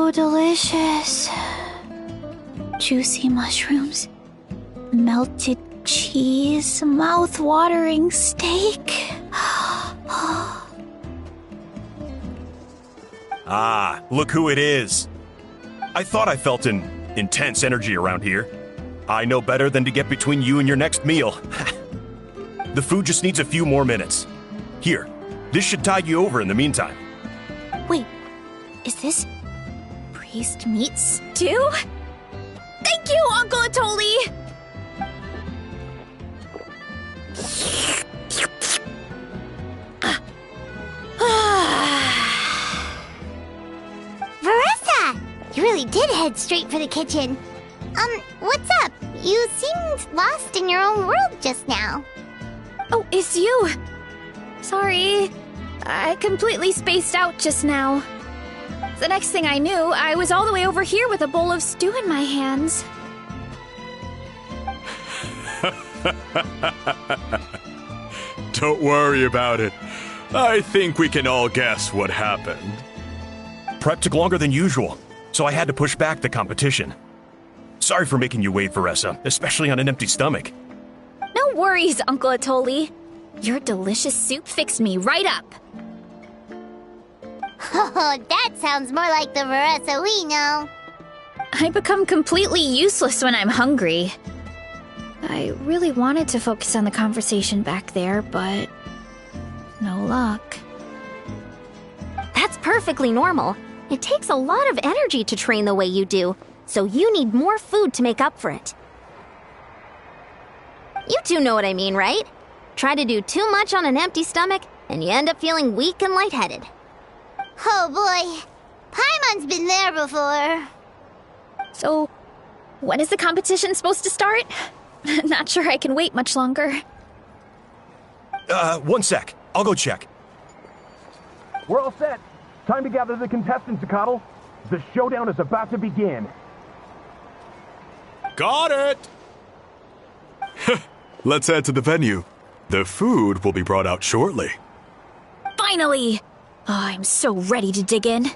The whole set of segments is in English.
so delicious. Juicy mushrooms, melted cheese, mouth-watering steak. Ah, look who it is. I thought I felt an intense energy around here. I know better than to get between you and your next meal. The food just needs a few more minutes. Here, this should tide you over in the meantime. Wait, is this priest meat stew? Thank you, Uncle Atoli! Veressa! You really did head straight for the kitchen. What's up? You seemed lost in your own world just now. Oh, it's you! Sorry, I completely spaced out just now. The next thing I knew, I was all the way over here with a bowl of stew in my hands. Don't worry about it. I think we can all guess what happened. Prep took longer than usual, so I had to push back the competition. Sorry for making you wait, Veressa, especially on an empty stomach. No worries, Uncle Atoli. Your delicious soup fixed me right up. Oh, that sounds more like the Veressa we know. I become completely useless when I'm hungry. I really wanted to focus on the conversation back there, but no luck. That's perfectly normal. It takes a lot of energy to train the way you do, so you need more food to make up for it. You two know what I mean, right? Try to do too much on an empty stomach, and you end up feeling weak and lightheaded. Oh boy, Paimon's been there before. So, when is the competition supposed to start? Not sure I can wait much longer. One sec. I'll go check. We're all set. Time to gather the contestants, Coddle. The showdown is about to begin. Got it! Let's head to the venue. The food will be brought out shortly. Finally! Oh, I'm so ready to dig in.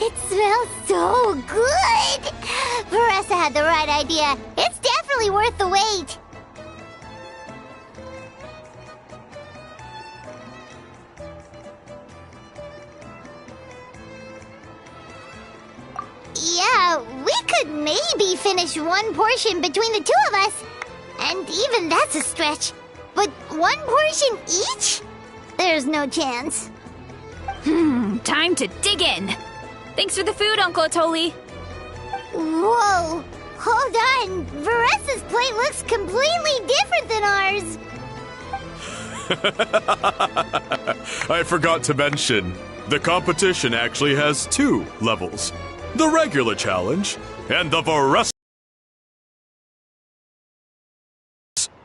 It smells so good! Veressa had the right idea. It's definitely worth the wait. Yeah, we could maybe finish one portion between the two of us. And even that's a stretch. But one portion each? There's no chance. Time to dig in. Thanks for the food, Uncle Atoli. Whoa! Hold on! Veressa's plate looks completely different than ours! I forgot to mention, the competition actually has 2 levels. The regular challenge, and the Veressa.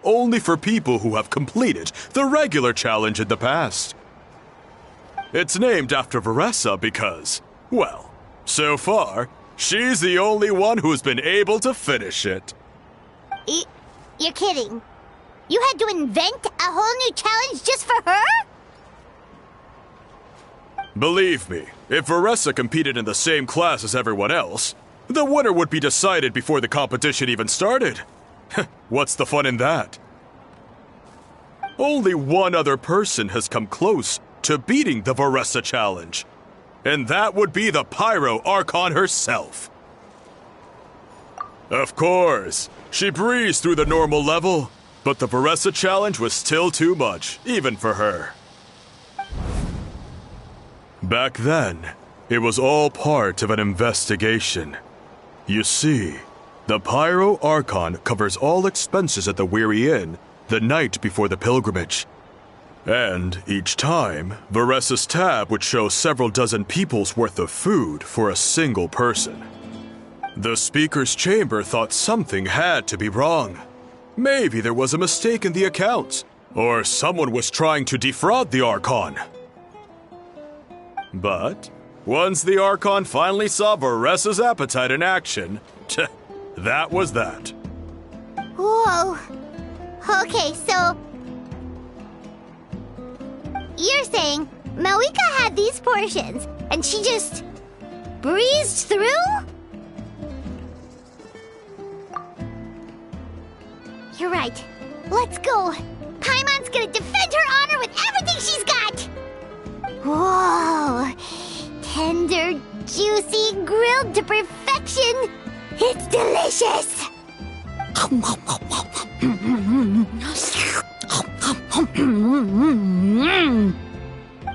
Only for people who have completed the regular challenge in the past. It's named after Veressa because Well, so far, she's the only one who's been able to finish it. You're kidding. You had to invent a whole new challenge just for her? Believe me, if Veressa competed in the same class as everyone else, the winner would be decided before the competition even started. What's the fun in that? Only one other person has come close to beating the Veressa challenge, and that would be the Pyro Archon herself. Of course, she breezed through the normal level, but the Veressa challenge was still too much, even for her. Back then, it was all part of an investigation. You see, the Pyro Archon covers all expenses at the Weary Inn the night before the pilgrimage. And each time, Veressa's tab would show several dozen people's worth of food for a single person. The speaker's chamber thought something had to be wrong. Maybe there was a mistake in the accounts, or someone was trying to defraud the Archon. But once the Archon finally saw Veressa's appetite in action, that was that. Whoa. Okay, so... You're saying Malika had these portions, and she just breezed through? You're right. Let's go. Paimon's gonna defend her honor with everything she's got! Whoa! Tender, juicy, grilled to perfection! It's delicious!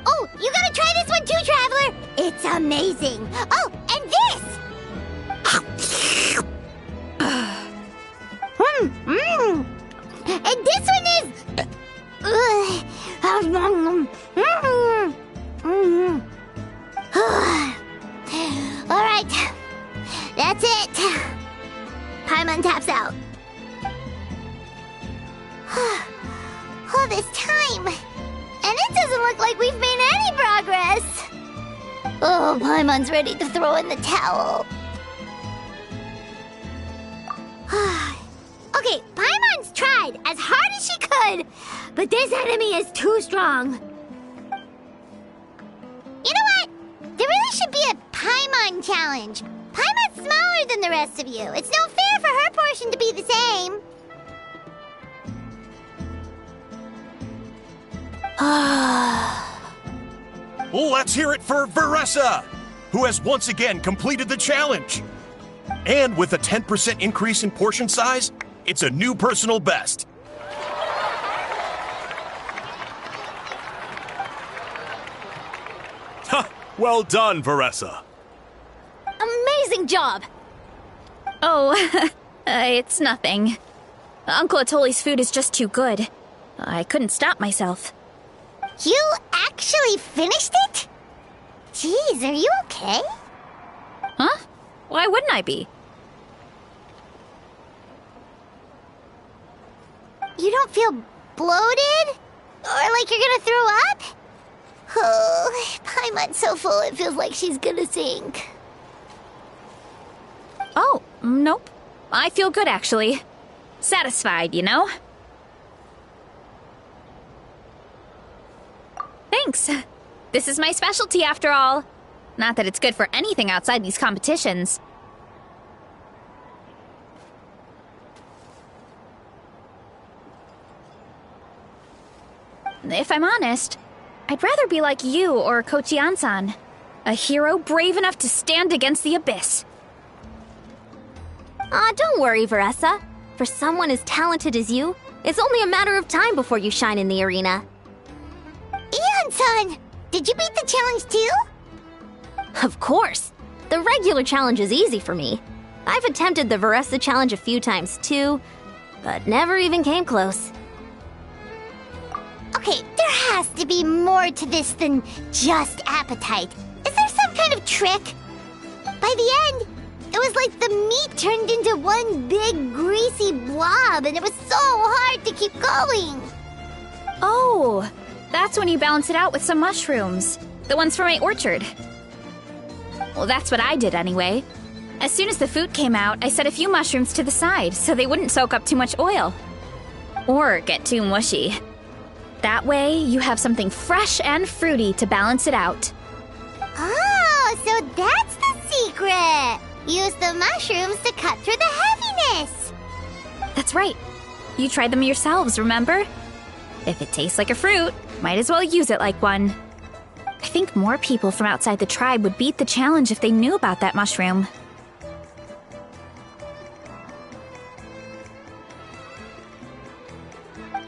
Oh, you gotta try this one too, Traveler! It's amazing! Oh, and this! And this one is... Alright, that's it. Paimon taps out. All this time, and it doesn't look like we've made any progress. Oh, Paimon's ready to throw in the towel. Okay, Paimon's tried as hard as she could, but this enemy is too strong. You know what? There really should be a Paimon challenge. Paimon's smaller than the rest of you. It's no fair for her portion to be the same. Let's hear it for Veressa, who has once again completed the challenge. And with a 10% increase in portion size, it's a new personal best. Ha! Well done, Veressa. Amazing job! Oh, it's nothing. Uncle Atoli's food is just too good. I couldn't stop myself. You actually finished it? Jeez, are you okay? Huh? Why wouldn't I be? You don't feel bloated? Or like you're gonna throw up? Oh, Paimon's so full it feels like she's gonna sink. Oh, nope. I feel good, actually. Satisfied, you know? Thanks. This is my specialty, after all. Not that it's good for anything outside these competitions. If I'm honest, I'd rather be like you or Kochian-san. A hero brave enough to stand against the abyss. Don't worry, Veressa. For someone as talented as you, it's only a matter of time before you shine in the arena. Ian-san, did you beat the challenge too? Of course. The regular challenge is easy for me. I've attempted the Veressa challenge a few times too, but never even came close. Okay, there has to be more to this than just appetite. Is there some kind of trick? By the end, it was like the meat turned into one big greasy blob, and it was so hard to keep going. Oh, that's when you balance it out with some mushrooms. The ones from my orchard. Well, that's what I did anyway. As soon as the food came out, I set a few mushrooms to the side so they wouldn't soak up too much oil. Or get too mushy. That way, you have something fresh and fruity to balance it out. Oh, so that's the secret! Use the mushrooms to cut through the heaviness! That's right. You tried them yourselves, remember? If it tastes like a fruit, might as well use it like one. I think more people from outside the tribe would beat the challenge if they knew about that mushroom.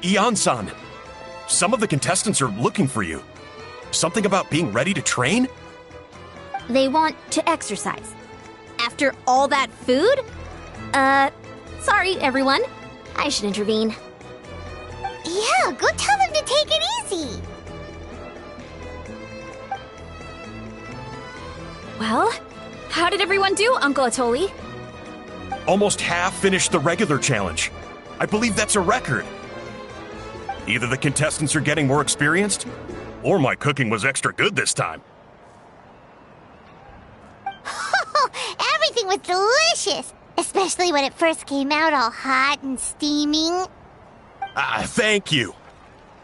Ian-san, some of the contestants are looking for you. Something about being ready to train? They want to exercise. After all that food? Sorry, everyone. I should intervene. Yeah, go tell them to take it easy! Well, how did everyone do, Uncle Atoli? Almost half finished the regular challenge. I believe that's a record. Either the contestants are getting more experienced, or my cooking was extra good this time. Everything was delicious! Especially when it first came out all hot and steaming. Thank you.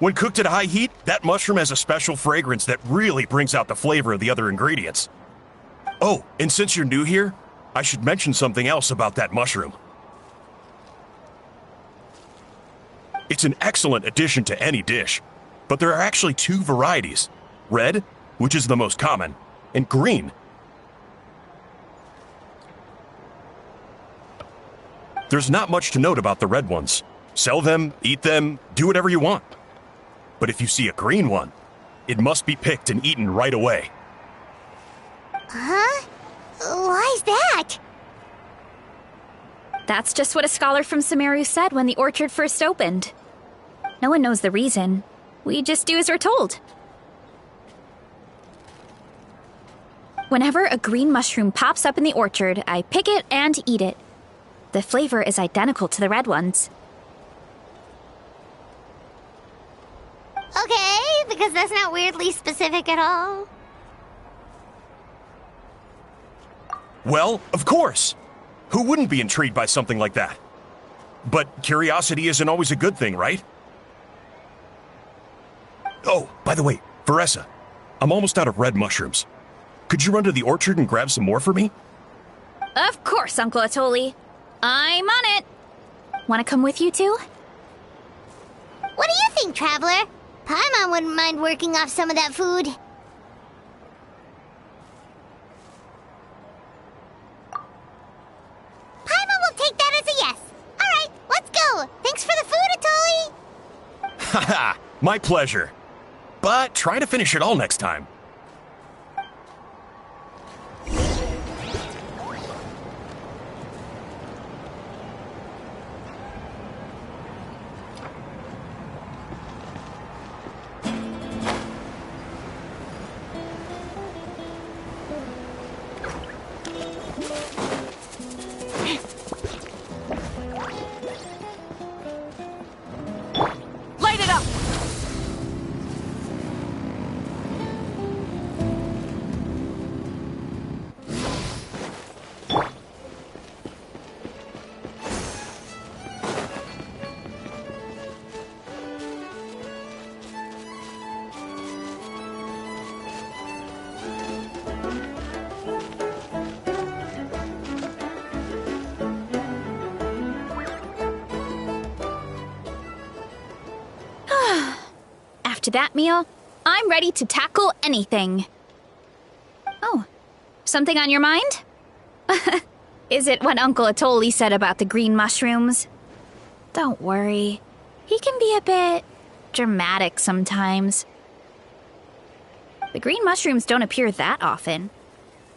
When cooked at high heat, that mushroom has a special fragrance that really brings out the flavor of the other ingredients. Oh, and since you're new here, I should mention something else about that mushroom. It's an excellent addition to any dish, but there are actually two varieties. Red, which is the most common, and green. There's not much to note about the red ones. Sell them, eat them, do whatever you want. But if you see a green one, it must be picked and eaten right away. Huh? Why's that? That's just what a scholar from Sumeru said when the orchard first opened. No one knows the reason. We just do as we're told. Whenever a green mushroom pops up in the orchard, I pick it and eat it. The flavor is identical to the red ones. Okay, because that's not weirdly specific at all. Well, of course. Who wouldn't be intrigued by something like that? But curiosity isn't always a good thing, right? Oh, by the way, Veressa, I'm almost out of red mushrooms. Could you run to the orchard and grab some more for me? Of course, Uncle Atoli. I'm on it. Want to come with you too? What do you think, Traveler? Paimon wouldn't mind working off some of that food. Paimon will take that as a yes. Alright, let's go. Thanks for the food, Atoli. Haha, my pleasure. But try to finish it all next time. Light it up! After that meal, I'm ready to tackle anything. Oh, something on your mind? Is it what Uncle Atoli said about the green mushrooms? Don't worry. He can be a bit dramatic sometimes. The green mushrooms don't appear that often.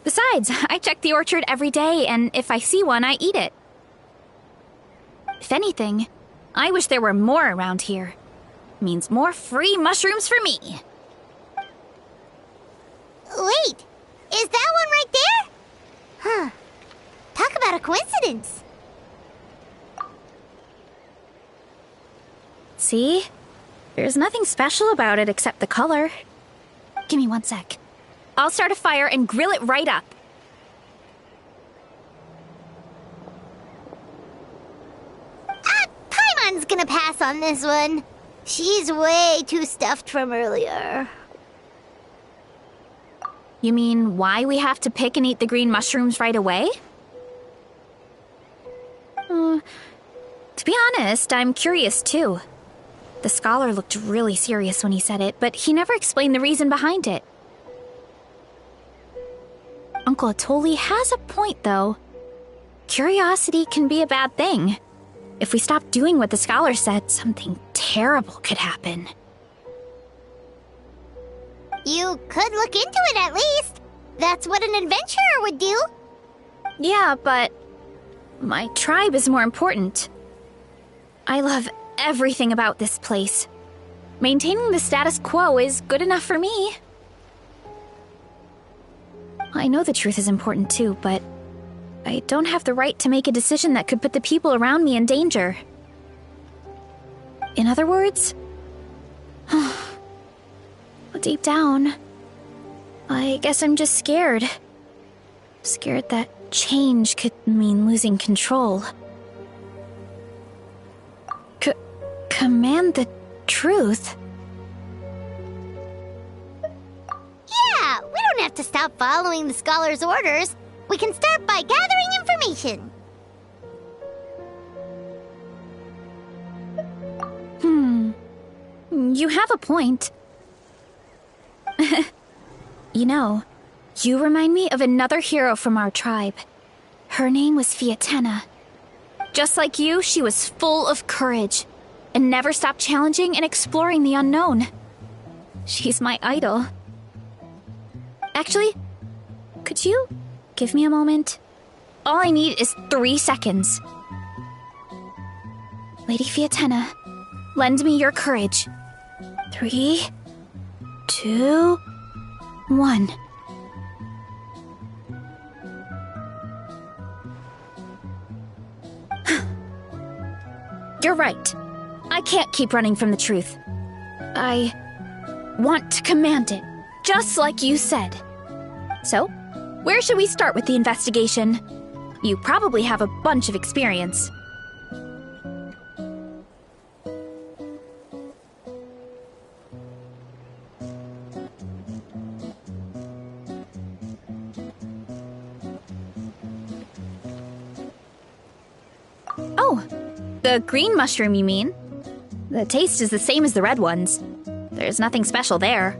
Besides, I check the orchard every day, and if I see one, I eat it. If anything, I wish there were more around here. Means more free mushrooms for me. Wait, is that one right there? Huh. Talk about a coincidence. See? There's nothing special about it except the color. Give me one sec. I'll start a fire and grill it right up. on this one. She's way too stuffed from earlier. You mean why we have to pick and eat the green mushrooms right away? To be honest, I'm curious too. The scholar looked really serious when he said it, but he never explained the reason behind it. Uncle Atoli has a point, though. Curiosity can be a bad thing. If we stop doing what the scholar said, something terrible could happen. You could look into it at least. That's what an adventurer would do. Yeah, but my tribe is more important. I love everything about this place. Maintaining the status quo is good enough for me. I know the truth is important too, but I don't have the right to make a decision that could put the people around me in danger. In other words, deep down, I guess I'm just scared. Scared that change could mean losing control. Command the truth? Yeah, we don't have to stop following the scholar's orders. We can start by gathering information. You have a point. You know, you remind me of another hero from our tribe. Her name was Fiatena. Just like you, she was full of courage and never stopped challenging and exploring the unknown. She's my idol. Actually, could you give me a moment? All I need is 3 seconds. Lady Fiatena, lend me your courage. 3, 2, 1. You're right. I can't keep running from the truth. I want to command it, just like you said. So, where should we start with the investigation? You probably have a bunch of experience. Oh, the green mushroom, you mean? The taste is the same as the red ones. There's nothing special there.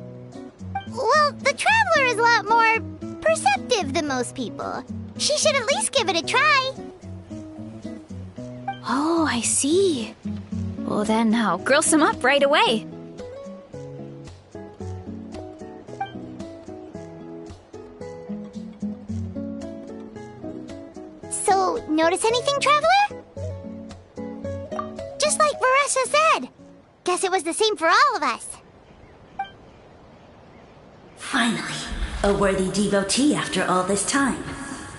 Well, the Traveler is a lot more perceptive than most people. She should at least give it a try. Oh, I see. Well, then I'll grill some up right away. So, notice anything, Traveler? Just like Varesha said. Guess it was the same for all of us. Finally, a worthy devotee after all this time.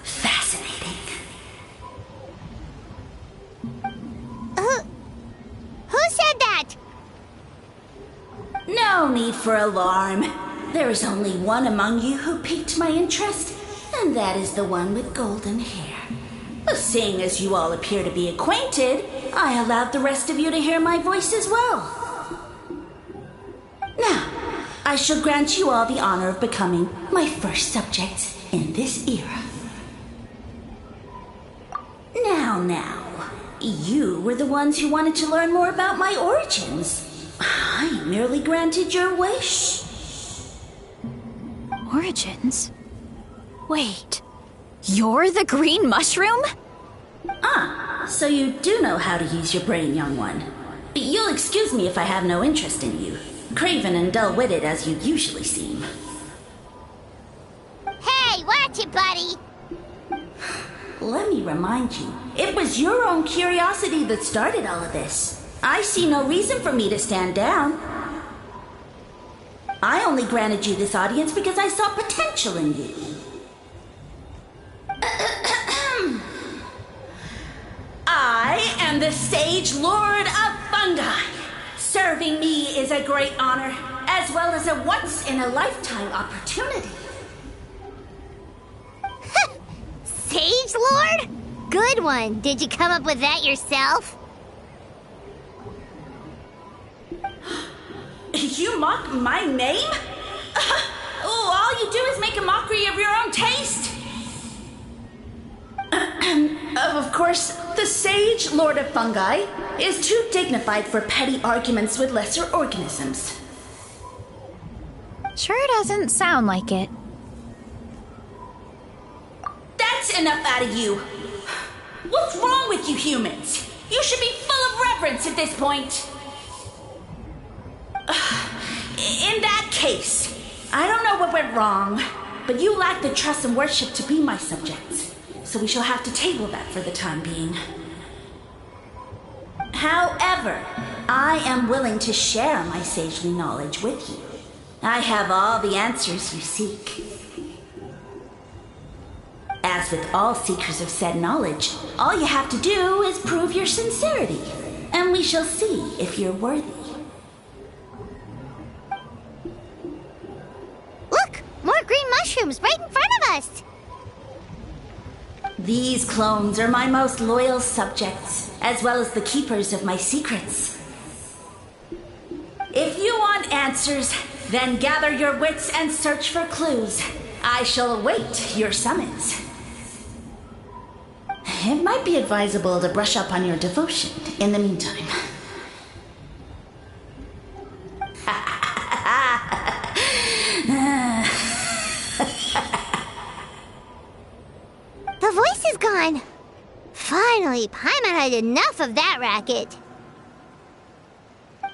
Fascinating. Who said that? No need for alarm. There is only one among you who piqued my interest, and that is the one with golden hair. Seeing as you all appear to be acquainted, I allowed the rest of you to hear my voice as well. Now, I shall grant you all the honor of becoming my first subjects in this era. Now, you were the ones who wanted to learn more about my origins. I merely granted your wish. Origins? Wait, you're the green mushroom? So you do know how to use your brain, young one. You'll excuse me if I have no interest in you, craven and dull-witted as you usually seem. Hey, watch it, buddy! Let me remind you, it was your own curiosity that started all of this. I see no reason for me to stand down. I only granted you this audience because I saw potential in you. I am the Sage Lord of Fungi. Serving me is a great honor, as well as a once-in-a-lifetime opportunity. Sage Lord? Good one. Did you come up with that yourself? mock my name? All you do is make a mockery of your own taste. Of course, the Sage Lord of Fungi is too dignified for petty arguments with lesser organisms. Sure doesn't sound like it. That's enough out of you. What's wrong with you humans? You should be full of reverence at this point. In that case, I don't know what went wrong, but you lack the trust and worship to be my subjects, so we shall have to table that for the time being. However, I am willing to share my sagely knowledge with you. I have all the answers you seek. As with all seekers of said knowledge, all you have to do is prove your sincerity, and we shall see if you're worthy. Look! More green mushrooms right in front of us! These clones are my most loyal subjects, as well as the keepers of my secrets. If you want answers, then gather your wits and search for clues. I shall await your summons. It might be advisable to brush up on your devotion in the meantime. The voice is gone. Finally, Paimon had enough of that racket.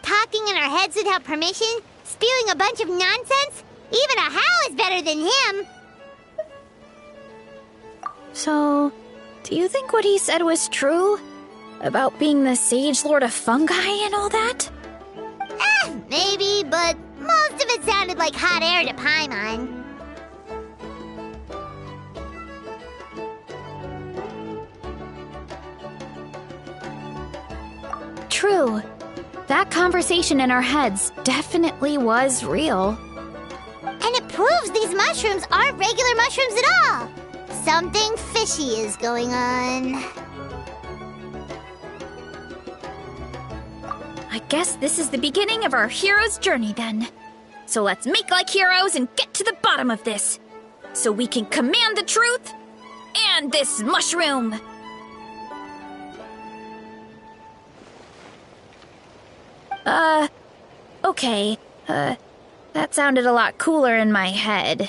Talking in our heads without permission, spewing a bunch of nonsense. Even a howl is better than him. So, do you think what he said was true? About being the Sage Lord of Fungi and all that? Maybe, but most of it sounded like hot air to Paimon. True. That conversation in our heads definitely was real. And it proves these mushrooms aren't regular mushrooms at all. Something fishy is going on. I guess this is the beginning of our hero's journey then. So let's make like heroes and get to the bottom of this. So we can command the truth and this mushroom. Okay. That sounded a lot cooler in my head.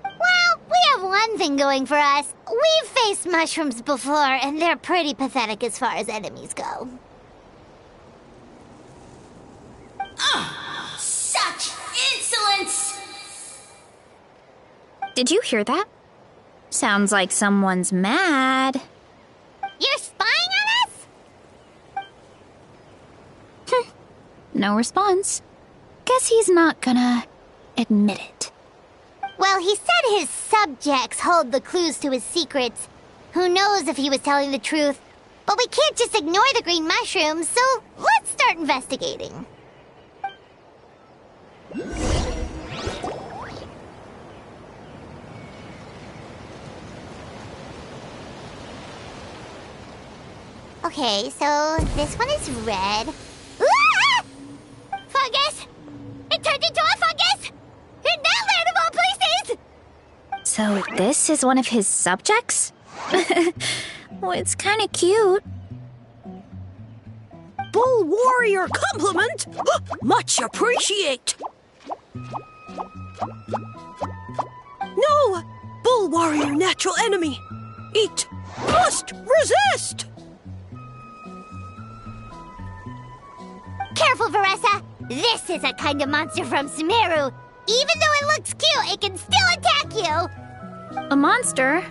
Well, we have one thing going for us. We've faced mushrooms before, and they're pretty pathetic as far as enemies go. Such insolence! Did you hear that? Sounds like someone's mad. You're spying on us? No response. Guess he's not gonna admit it. Well, he said his subjects hold the clues to his secrets. Who knows if he was telling the truth? But we can't just ignore the green mushrooms, so let's start investigating. Okay, so this one is red. Ah! Fungus! It turned into a fungus! In that land of all places! So this is one of his subjects? Well, it's kind of cute. Bull warrior compliment! Much appreciate! No! Bull warrior natural enemy! Eat! Must resist! Careful, Veressa! This is a kind of monster from Sumeru. Even though it looks cute, it can still attack you! A monster?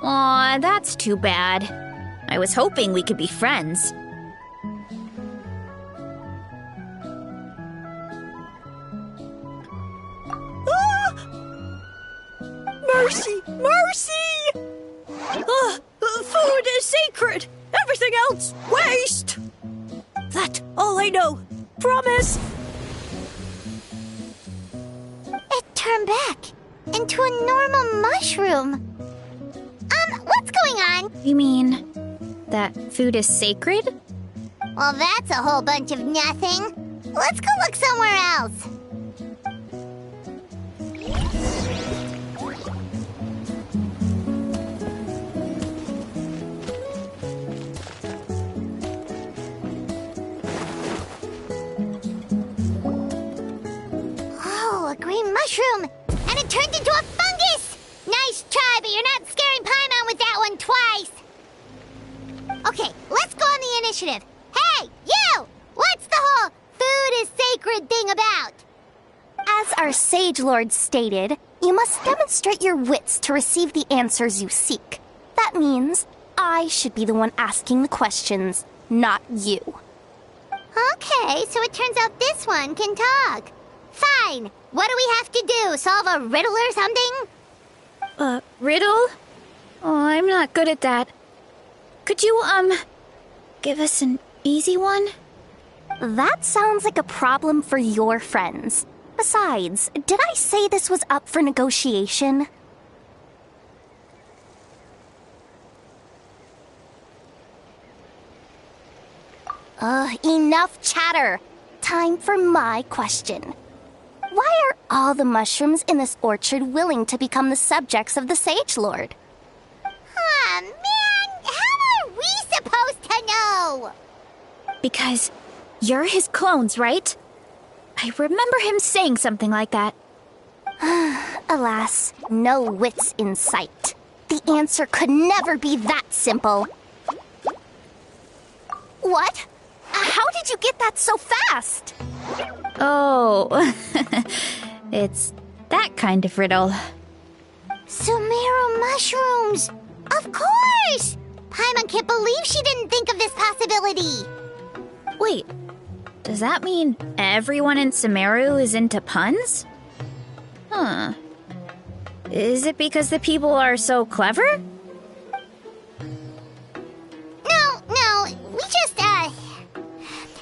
Aw, that's too bad. I was hoping we could be friends. Mercy! Mercy! Food is sacred! Everything else, waste! That's all I know. Promise! It turned back into a normal mushroom. What's going on? You mean that food is sacred? Well, that's a whole bunch of nothing. Let's go look somewhere else. mushroom, and it turned into a fungus! Nice try, but you're not scaring Paimon with that one twice. Okay, let's go on the initiative. Hey, you! What's the whole food is sacred thing about? As our Sage Lord stated, you must demonstrate your wits to receive the answers you seek. That means I should be the one asking the questions, not you. Okay, so it turns out this one can talk. Fine. What do we have to do? Solve a riddle or something? Riddle? Oh, I'm not good at that. Could you, give us an easy one? That sounds like a problem for your friends. Besides, did I say this was up for negotiation? Enough chatter. Time for my question. Why are all the mushrooms in this orchard willing to become the subjects of the Sage Lord? Man, how are we supposed to know? Because you're his clones, right? I remember him saying something like that. Alas, no wits in sight. The answer could never be that simple. What? How did you get that so fast? Oh, it's that kind of riddle. Sumeru mushrooms! Of course! Paimon can't believe she didn't think of this possibility. Wait, does that mean everyone in Sumeru is into puns? Huh. Is it because the people are so clever? No, we just,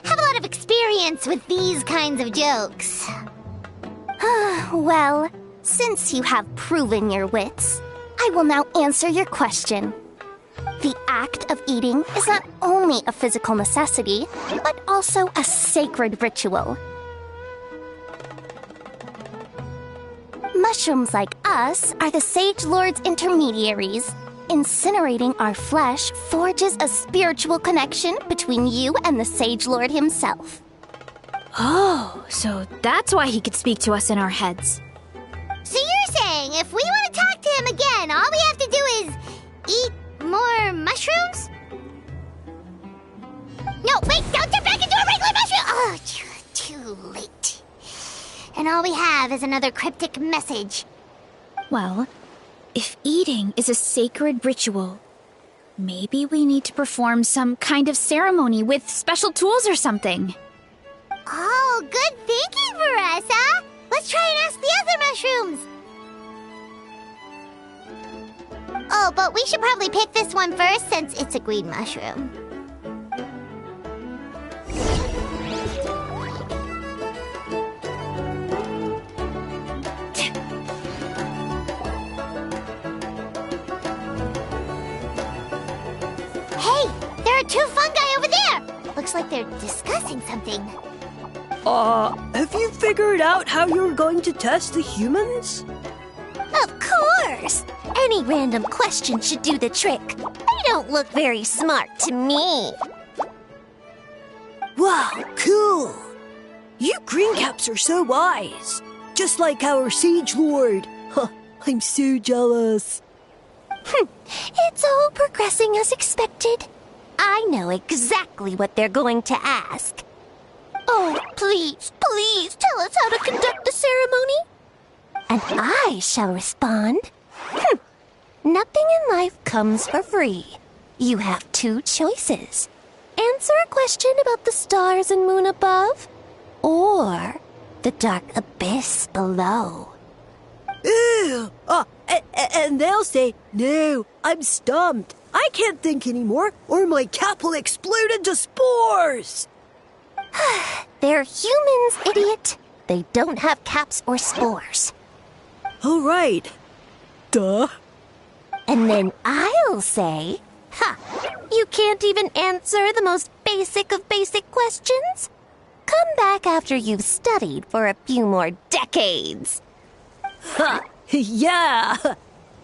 have a lot of experience with these kinds of jokes. Well, since you have proven your wits, I will now answer your question. The act of eating is not only a physical necessity, but also a sacred ritual. Mushrooms like us are the Sage Lord's intermediaries. Incinerating our flesh forges a spiritual connection between you and the Sage Lord himself. Oh, so that's why he could speak to us in our heads. So you're saying if we want to talk to him again, all we have to do is eat more mushrooms? No, wait, don't turn back into a regular mushroom! Oh, too late. And all we have is another cryptic message. Well, if eating is a sacred ritual, maybe we need to perform some kind of ceremony with special tools or something. Oh, good thinking, Veressa! Let's try and ask the other mushrooms! Oh, but we should probably pick this one first since it's a green mushroom. Hey, there are two fungi over there! Looks like they're discussing something. Have you figured out how you're going to test the humans? Of course! Any random question should do the trick. They don't look very smart to me. Wow, cool! You greencaps are so wise. Just like our Sage Lord. Huh, I'm so jealous. It's all progressing as expected. I know exactly what they're going to ask. Oh, please tell us how to conduct the ceremony. And I shall respond. Nothing in life comes for free. You have two choices. Answer a question about the stars and moon above, or the dark abyss below. Ew! And they'll say, no, I'm stumped. I can't think anymore, or my cap will explode into spores. They're humans, idiot. They don't have caps or spores. All right. Duh. And then I'll say, you can't even answer the most basic of basic questions? Come back after you've studied for a few more decades. Ha! Yeah!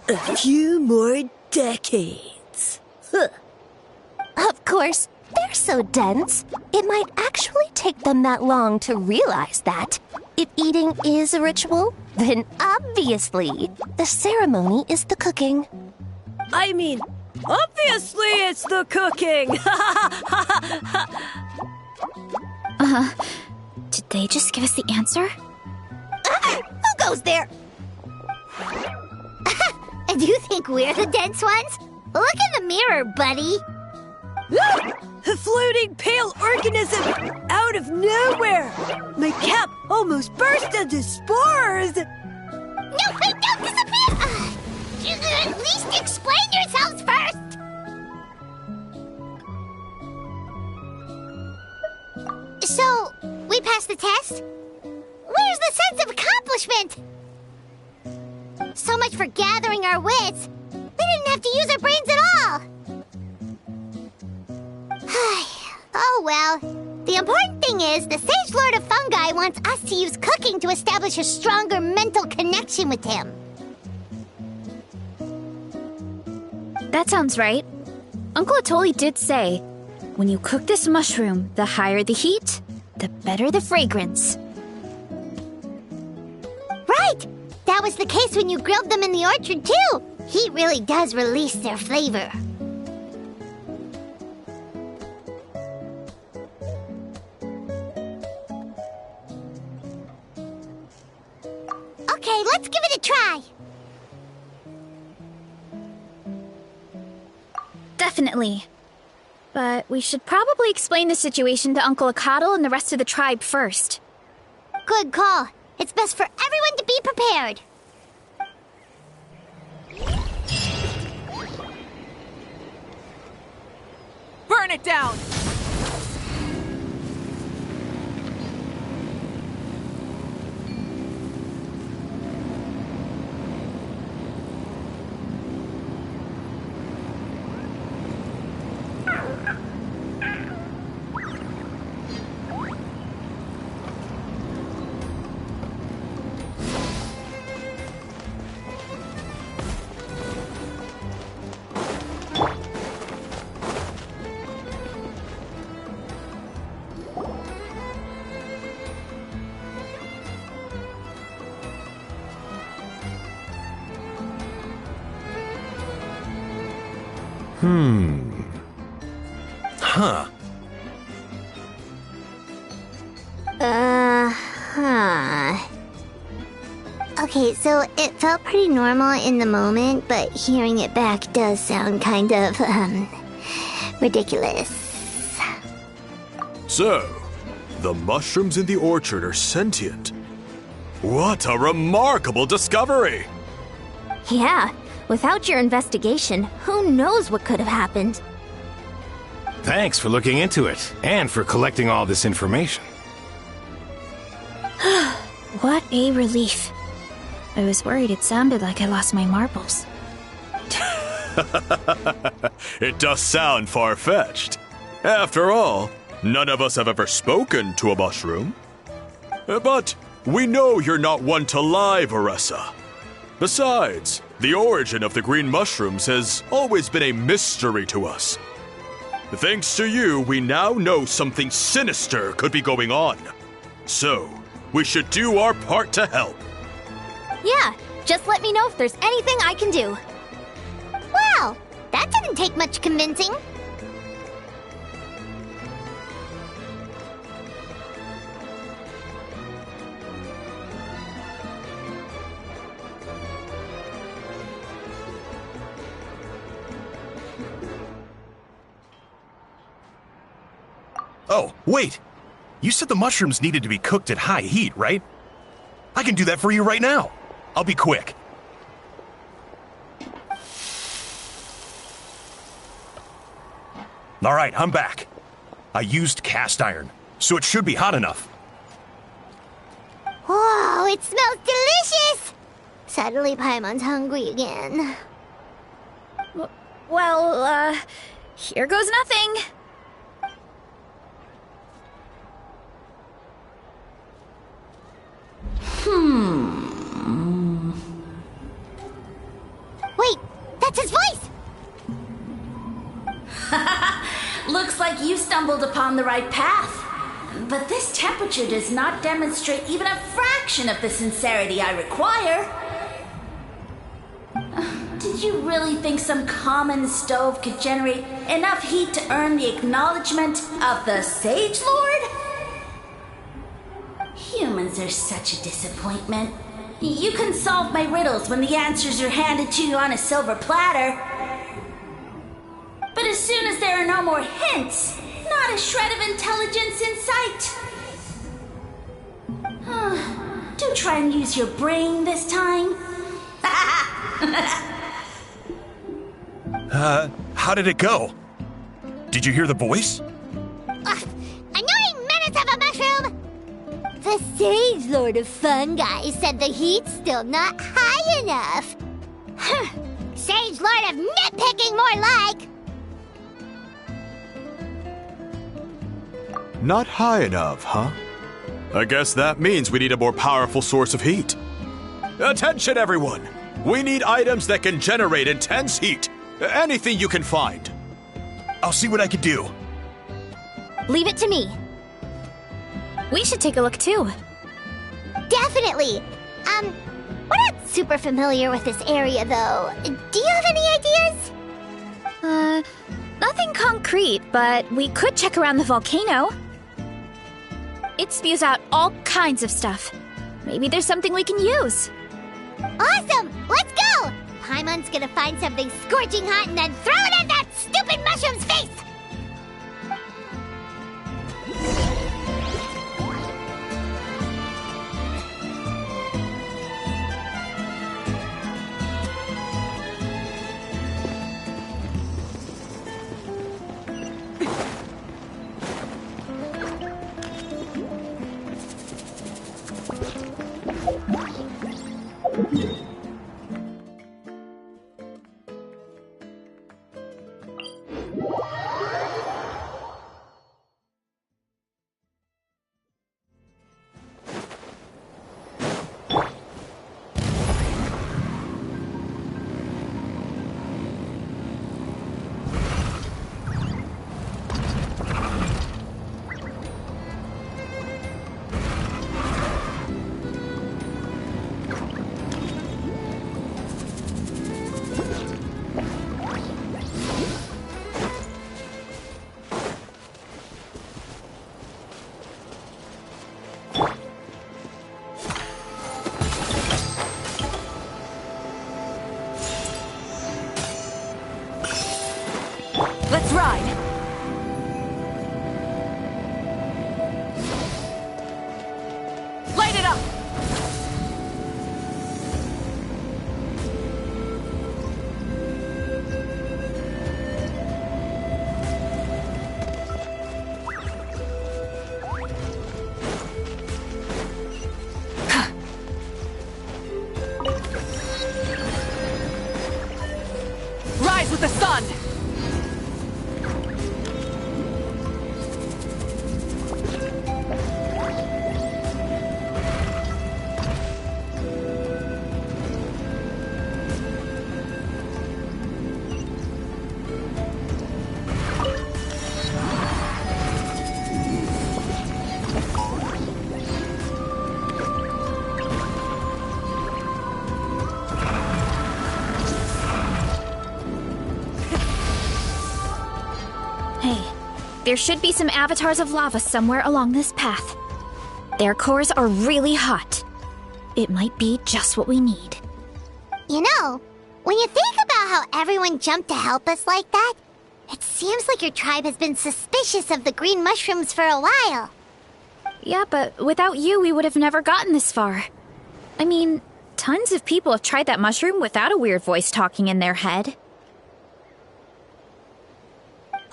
A few more decades. Of course, they're so dense, it might actually take them that long to realize that if eating is a ritual, Then obviously, the ceremony is the cooking. I mean, obviously it's the cooking! Did they just give us the answer? Who goes there? And you think we're the dense ones? Look in the mirror, buddy. A floating pale organism out of nowhere! My cap almost burst into spores! No, wait, don't disappear! At least explain yourselves first! So, we passed the test? Where's the sense of accomplishment? So much for gathering our wits. We didn't have to use our brains at all. Oh well. The important thing is the Sage Lord of Fungi wants us to use cooking to establish a stronger mental connection with him. That sounds right. Uncle Atoli did say, when you cook this mushroom, the higher the heat, the better the fragrance. Right! That was the case when you grilled them in the orchard, too. Heat really does release their flavor. Okay, let's give it a try. Definitely. But we should probably explain the situation to Uncle Akadal and the rest of the tribe first. Good call. It's best for everyone to be prepared. Burn it down! Huh. Okay, so it felt pretty normal in the moment, but hearing it back does sound kind of, ridiculous. So, the mushrooms in the orchard are sentient. What a remarkable discovery! Yeah, without your investigation, who knows what could have happened? Thanks for looking into it, and for collecting all this information. What a relief. I was worried it sounded like I lost my marbles. It does sound far-fetched. After all, none of us have ever spoken to a mushroom. But we know you're not one to lie, Varessa. Besides, the origin of the green mushrooms has always been a mystery to us. Thanks to you, we now know something sinister could be going on. So, we should do our part to help. Yeah, just let me know if there's anything I can do. Wow, that didn't take much convincing. Oh, wait! You said the mushrooms needed to be cooked at high heat, right? I can do that for you right now. I'll be quick. All right, I'm back. I used cast iron, so it should be hot enough. Whoa, it smells delicious! Suddenly Paimon's hungry again. Well, here goes nothing. Wait, that's his voice! Looks like you stumbled upon the right path. But this temperature does not demonstrate even a fraction of the sincerity I require. Did you really think some common stove could generate enough heat to earn the acknowledgement of the Sage Lord? Humans are such a disappointment. You can solve my riddles when the answers are handed to you on a silver platter. But as soon as there are no more hints, not a shred of intelligence in sight. Do try and use your brain this time. How did it go? Did you hear the voice? Annoying menace of a mushroom! The Sage Lord of Fungi said the heat's still not high enough. Sage Lord of Nitpicking, more like! Not high enough, huh? I guess that means we need a more powerful source of heat. Attention, everyone! We need items that can generate intense heat. Anything you can find. I'll see what I can do. Leave it to me. We should take a look too. Definitely! We're not super familiar with this area, though. Do you have any ideas? Nothing concrete, but we could check around the volcano. It spews out all kinds of stuff. Maybe there's something we can use. Awesome! Let's go! Paimon's gonna find something scorching hot and then throw it at that stupid mushroom's face! Let's ride! Light it up! Rise with the sun! There should be some avatars of lava somewhere along this path. Their cores are really hot. It might be just what we need. You know, when you think about how everyone jumped to help us like that, it seems like your tribe has been suspicious of the green mushrooms for a while. Yeah, but without you, we would have never gotten this far. I mean, tons of people have tried that mushroom without a weird voice talking in their head.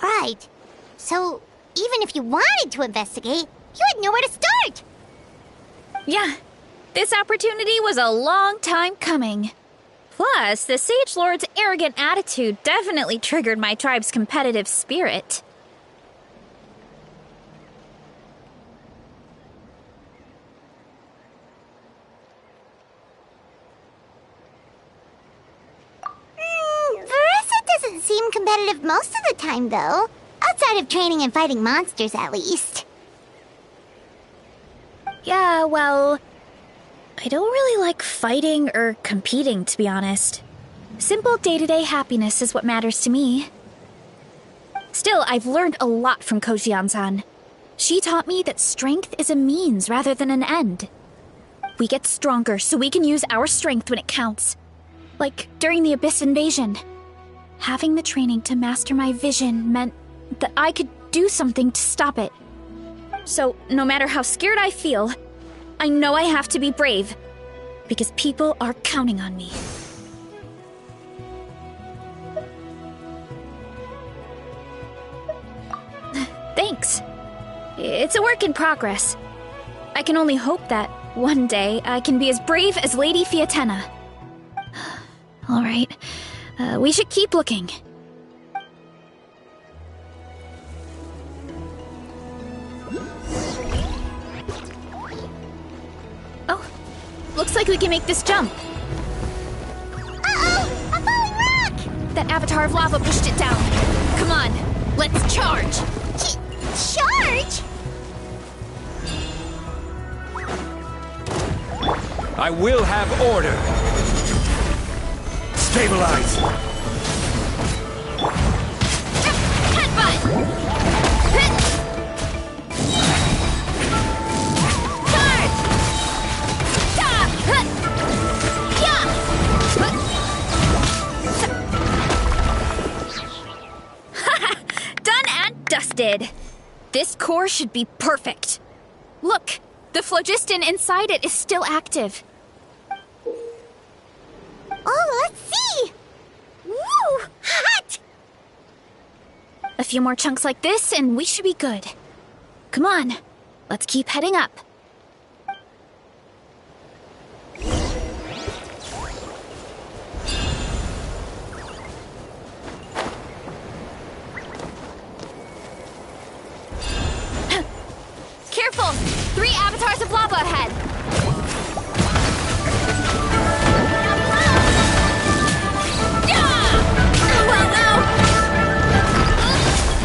Right. So, even if you wanted to investigate, you had nowhere to start. Yeah, this opportunity was a long time coming. Plus, the Sage Lord's arrogant attitude definitely triggered my tribe's competitive spirit. Verissa doesn't seem competitive most of the time, though. Outside of training and fighting monsters, at least. Well, I don't really like fighting or competing, to be honest. Simple day-to-day happiness is what matters to me. Still, I've learned a lot from Kojian-san. She taught me that strength is a means rather than an end. We get stronger so we can use our strength when it counts. Like during the Abyss invasion. Having the training to master my vision meant that I could do something to stop it. So, no matter how scared I feel, I know I have to be brave. Because people are counting on me. Thanks. It's a work in progress. I can only hope that one day I can be as brave as Lady Fiatenna. Alright, we should keep looking. Oh, looks like we can make this jump. Uh-oh! A falling rock! That avatar of lava pushed it down. Come on, let's charge! Charge? I will have order. Stabilize. Headbutt! Charge! Stop! Yeah! Done and dusted. This core should be perfect. Look, the phlogiston inside it is still active. Oh, let's see! Woo! Hot! A few more chunks like this and we should be good. Come on, let's keep heading up. Careful! 3 avatars of lava ahead!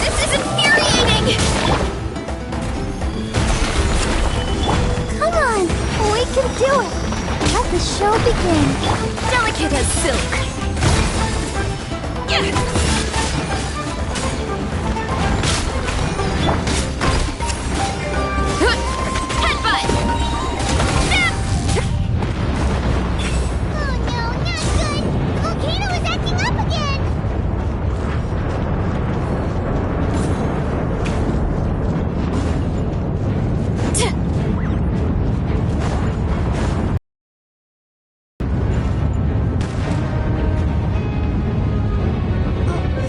This is infuriating! Come on! We can do it! Let the show begin. Delicate as silk. Headbutt! Oh no, not good! The volcano is acting up again!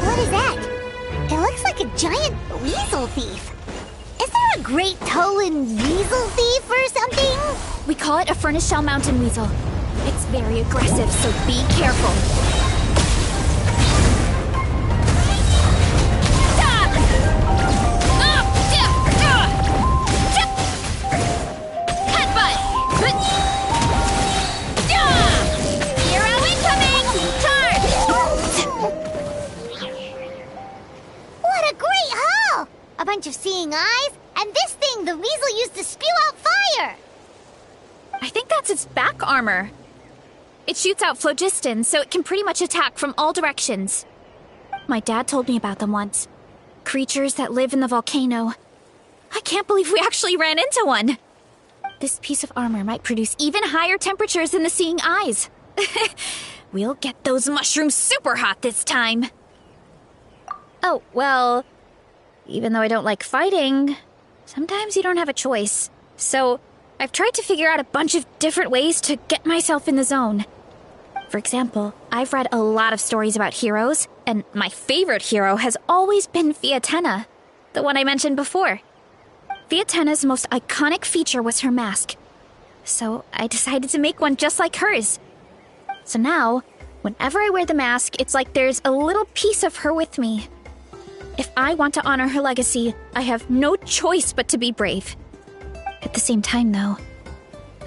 What is that? It looks like a giant weasel thief. Is there a great Tolan weasel thief or something? We call it a furnace shell mountain weasel. It's very aggressive, so be careful. Stop! Headbutt! Hero incoming! Charge! What a great haul! A bunch of seeing eyes, and this thing the weasel used to spew out fire! I think that's its back armor. It shoots out phlogiston, so it can pretty much attack from all directions. My dad told me about them once. Creatures that live in the volcano. I can't believe we actually ran into one. This piece of armor might produce even higher temperatures than the seeing eyes. We'll get those mushrooms super hot this time. Oh, well, even though I don't like fighting, sometimes you don't have a choice. So I've tried to figure out a bunch of different ways to get myself in the zone. For example, I've read a lot of stories about heroes, and my favorite hero has always been Fiatenna, the one I mentioned before. Fiatenna's most iconic feature was her mask. So I decided to make one just like hers. So now, whenever I wear the mask, it's like there's a little piece of her with me. If I want to honor her legacy, I have no choice but to be brave. At the same time, though,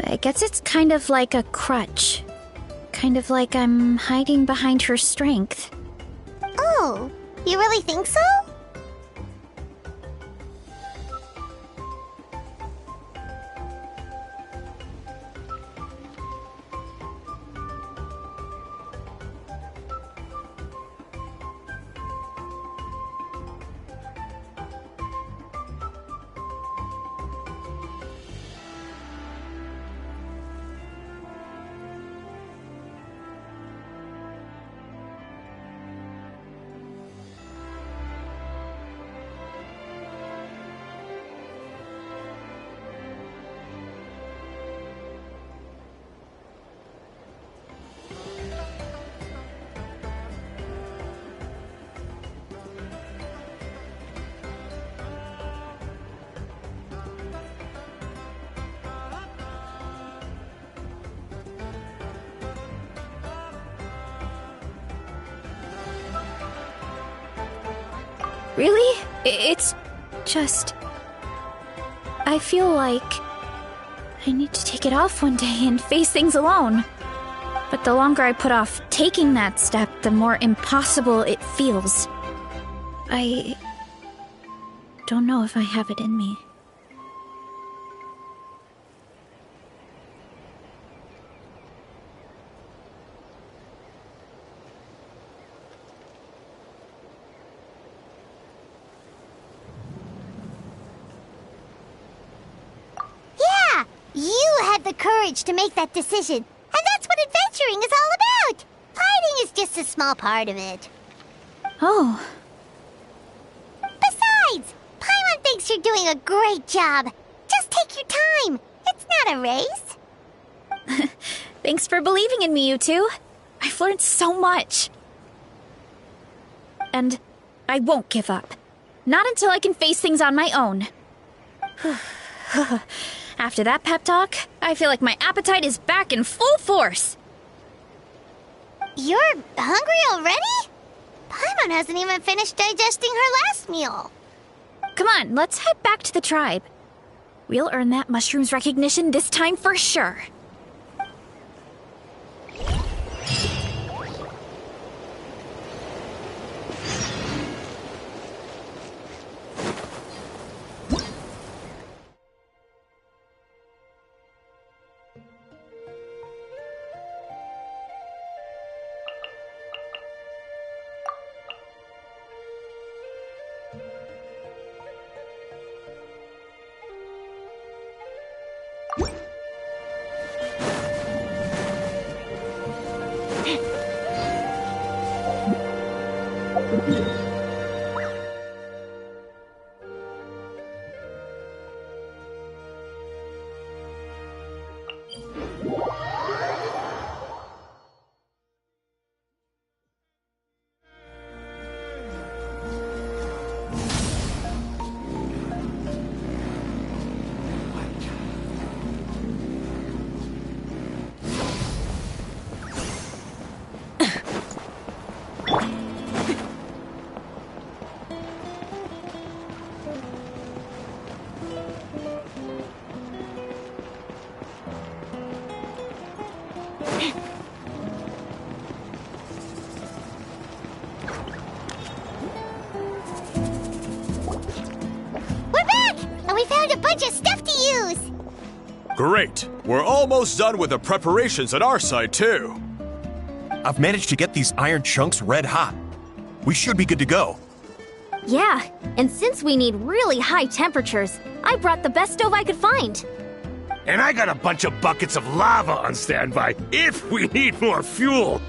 I guess it's kind of like a crutch. Kind of like I'm hiding behind her strength. Oh, you really think so? Really? It's just... I feel like I need to take it off one day and face things alone. But the longer I put off taking that step, the more impossible it feels. I don't know if I have it in me. You had the courage to make that decision, and that's what adventuring is all about. Fighting is just a small part of it. Oh. Besides, Paimon thinks you're doing a great job. Just take your time. It's not a race. Thanks for believing in me, you two. I've learned so much. And I won't give up. Not until I can face things on my own. After that pep talk, I feel like my appetite is back in full force. You're hungry already? Paimon hasn't even finished digesting her last meal. Come on, let's head back to the tribe. We'll earn that mushroom's recognition this time for sure. Just stuff to use! Great! We're almost done with the preparations on our side, too. I've managed to get these iron chunks red hot. We should be good to go. Yeah, and since we need really high temperatures, I brought the best stove I could find. And I got a bunch of buckets of lava on standby if we need more fuel.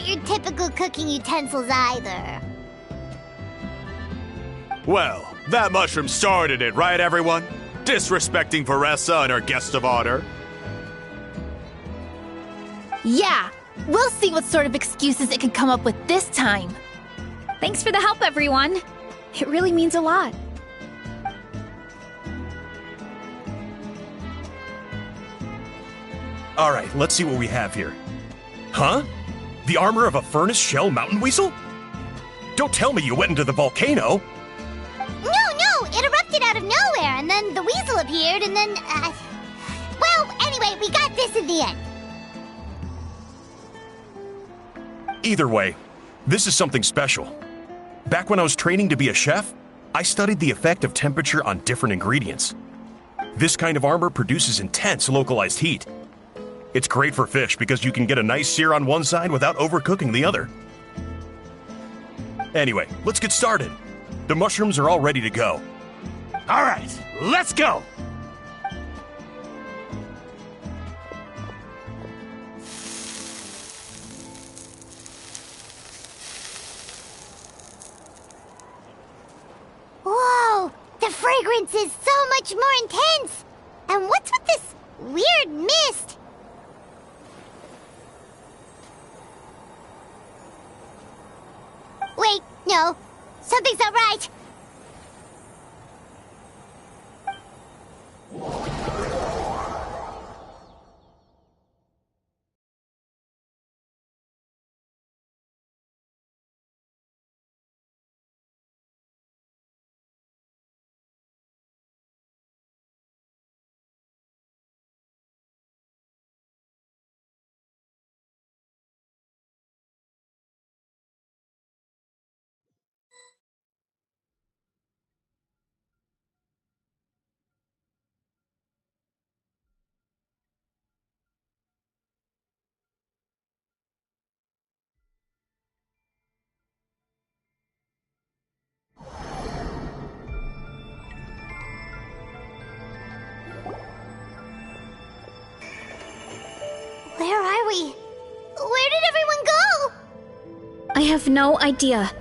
Your typical cooking utensils either. Well, that mushroom started it, right everyone? Disrespecting Varessa and her guest of honor. Yeah, we'll see what sort of excuses it can come up with this time. Thanks for the help, everyone. It really means a lot. All right, let's see what we have here. Huh? The armor of a furnace shell mountain weasel? Don't tell me you went into the volcano. No, it erupted out of nowhere, and then the weasel appeared, and then, well, anyway, we got this in the end. Either way, this is something special. Back when I was training to be a chef, I studied the effect of temperature on different ingredients. This kind of armor produces intense localized heat. It's great for fish because you can get a nice sear on one side without overcooking the other. Anyway, let's get started. The mushrooms are all ready to go. All right, let's go! Whoa! The fragrance is so much more intense! And what's with this weird mist? Wait, no. Something's not right. we? Where did everyone go? I have no idea.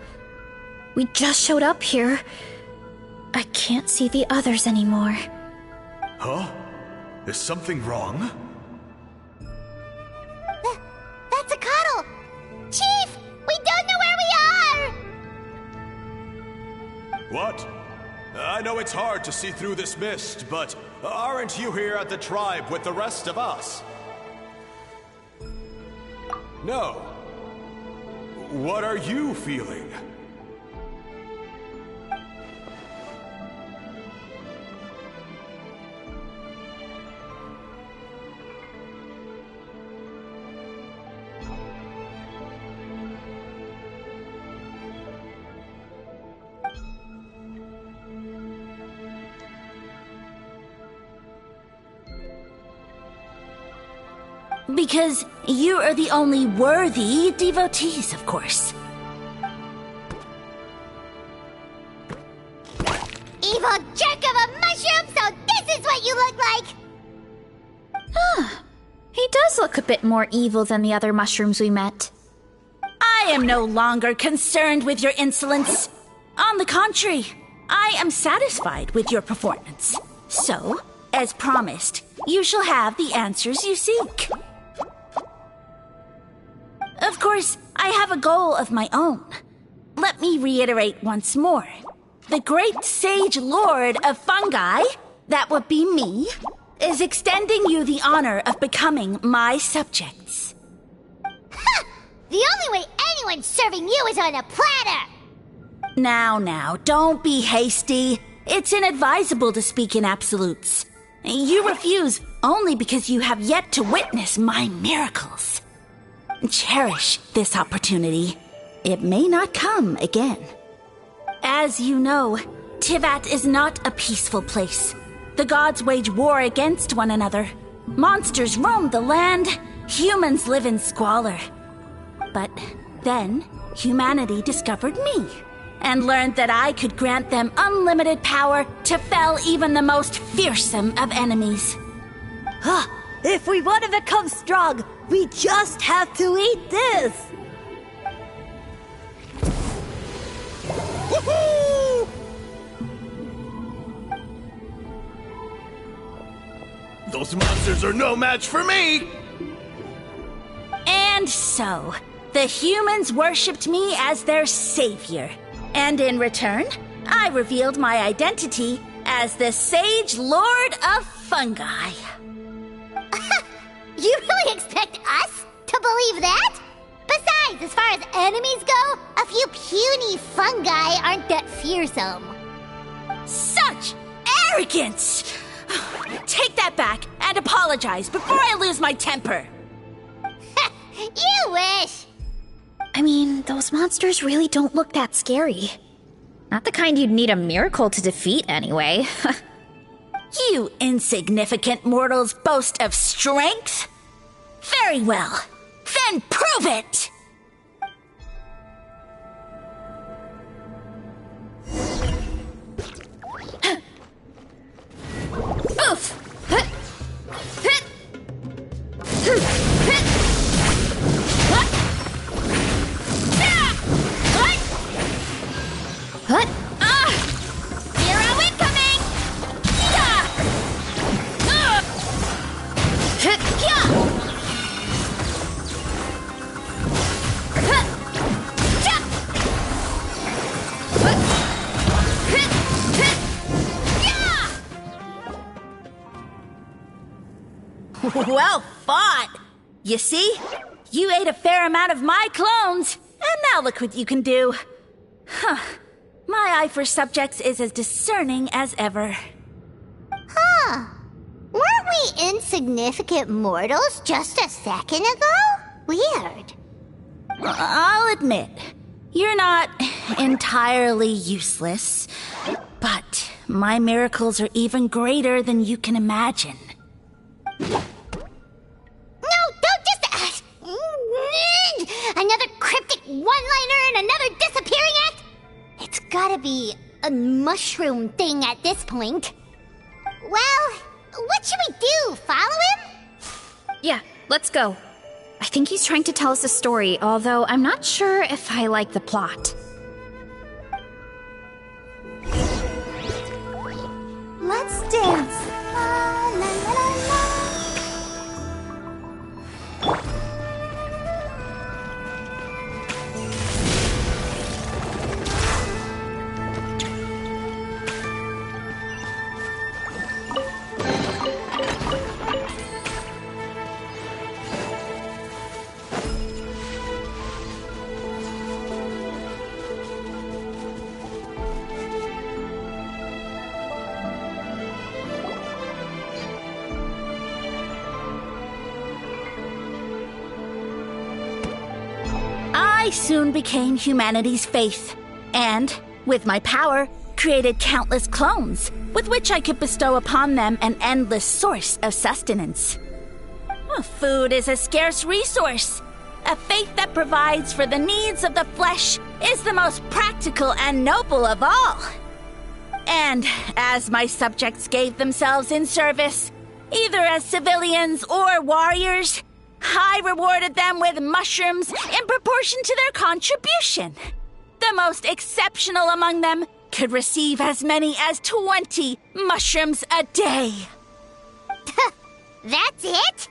We just showed up here. I can't see the others anymore. Huh? Is something wrong? That's a cuddle! Chief! We don't know where we are! What? I know it's hard to see through this mist, but aren't you here at the tribe with the rest of us? No. What are you feeling? Because you are the only worthy devotees, of course. Evil jerk of a mushroom, so this is what you look like! He does look a bit more evil than the other mushrooms we met. I am no longer concerned with your insolence. On the contrary, I am satisfied with your performance. So, as promised, you shall have the answers you seek. Of course, I have a goal of my own. Let me reiterate once more. The great sage lord of Fungi, that would be me, is extending you the honor of becoming my subjects. Ha! The only way anyone's serving you is on a platter! Now, don't be hasty. It's inadvisable to speak in absolutes. You refuse only because you have yet to witness my miracles. Cherish this opportunity. It may not come again. As you know, Tivat is not a peaceful place. The gods wage war against one another. Monsters roam the land. Humans live in squalor. But then, humanity discovered me and learned that I could grant them unlimited power to fell even the most fearsome of enemies. If we want to become strong, we just have to eat this! Woohoo! Those monsters are no match for me! And so, the humans worshipped me as their savior. And in return, I revealed my identity as the Sage Lord of Fungi. You really expect us to believe that? Besides, as far as enemies go, a few puny fungi aren't that fearsome. Such arrogance! Take that back and apologize before I lose my temper. You wish! I mean, those monsters really don't look that scary. Not the kind you'd need a miracle to defeat, anyway. You insignificant mortals boast of strength? Very well. Then prove it! Oof! Zero incoming! Well fought! You see? You ate a fair amount of my clones, and now look what you can do. Huh. My eye for subjects is as discerning as ever. Huh. Weren't we insignificant mortals just a second ago? Weird. I'll admit, you're not entirely useless, but my miracles are even greater than you can imagine. No, don't just... another cryptic one-liner and another disappearing act? It's gotta be a mushroom thing at this point. Well, what should we do? Follow him? Yeah, let's go. I think he's trying to tell us a story, although I'm not sure if I like the plot. Let's dance. La, la, la, la, la. I soon became humanity's faith, and, with my power, created countless clones, with which I could bestow upon them an endless source of sustenance. Well, food is a scarce resource. A faith that provides for the needs of the flesh is the most practical and noble of all. And as my subjects gave themselves in service, either as civilians or warriors, I rewarded them with mushrooms in proportion to their contribution. The most exceptional among them could receive as many as 20 mushrooms a day. That's it?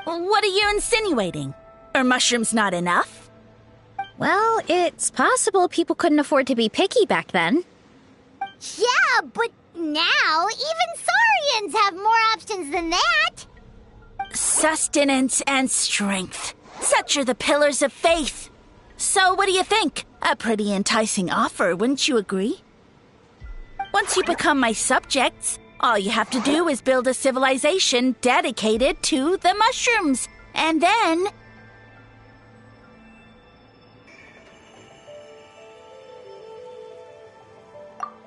What are you insinuating? Are mushrooms not enough? Well, it's possible people couldn't afford to be picky back then. Yeah, but now even Saurians have more options than that. Sustenance and strength. Such are the pillars of faith. So what do you think? A pretty enticing offer, wouldn't you agree? Once you become my subjects, all you have to do is build a civilization dedicated to the mushrooms. And then...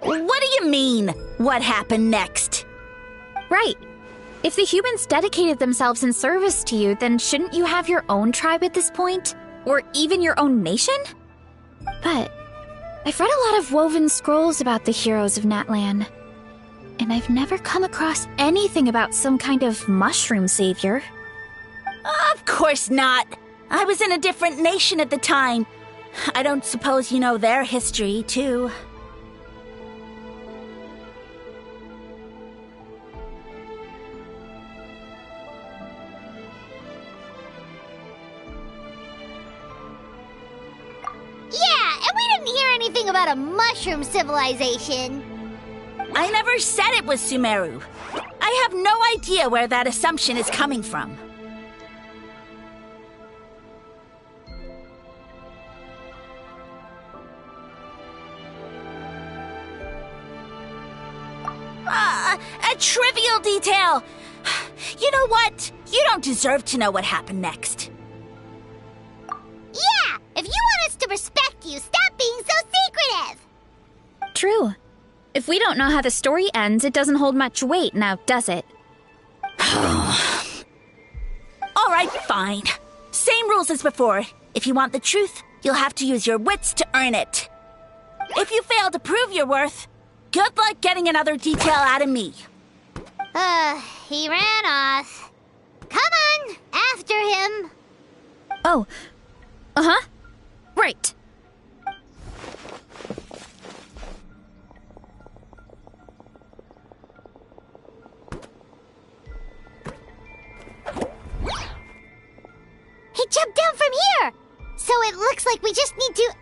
What do you mean, what happened next? Right. If the humans dedicated themselves in service to you, then shouldn't you have your own tribe at this point? Or even your own nation? But I've read a lot of woven scrolls about the heroes of Natlan, and I've never come across anything about some kind of mushroom savior. Of course not. I was in a different nation at the time. I don't suppose you know their history, too. Anything about a mushroom civilization. I never said it was Sumeru. I have no idea where that assumption is coming from. A trivial detail. You know what? You don't deserve to know what happened next. Yeah, if you want us to respect you, stop being so secretive. True. If we don't know how the story ends, it doesn't hold much weight now, does it? All right, fine. Same rules as before. If you want the truth, you'll have to use your wits to earn it. If you fail to prove your worth, good luck getting another detail out of me. He ran off. Come on, after him. Oh. Uh-huh. Right. He jumped down from here! So it looks like we just need to...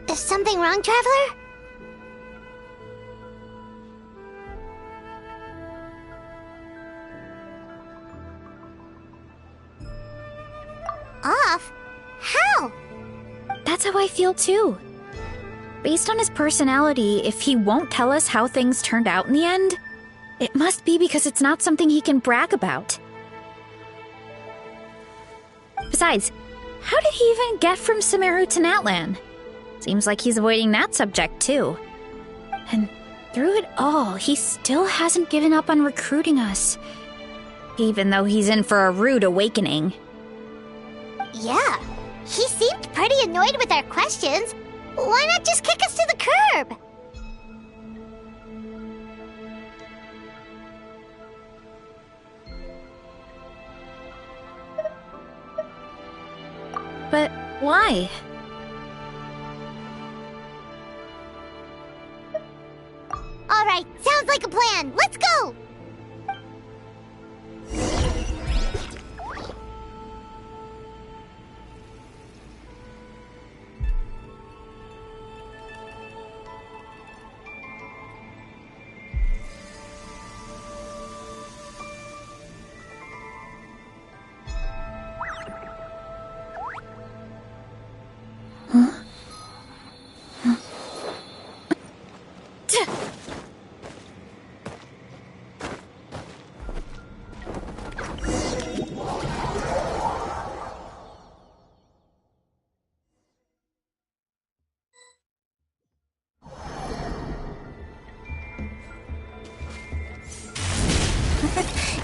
Is something wrong, Traveler? Off? How? That's how I feel too. Based on his personality, if he won't tell us how things turned out in the end, it must be because it's not something he can brag about. Besides, how did he even get from Sumeru to Natlan? Seems like he's avoiding that subject too. And through it all, he still hasn't given up on recruiting us. Even though he's in for a rude awakening. Yeah, he seemed pretty annoyed with our questions. Why not just kick us to the curb? Why? All right, sounds like a plan. Let's go!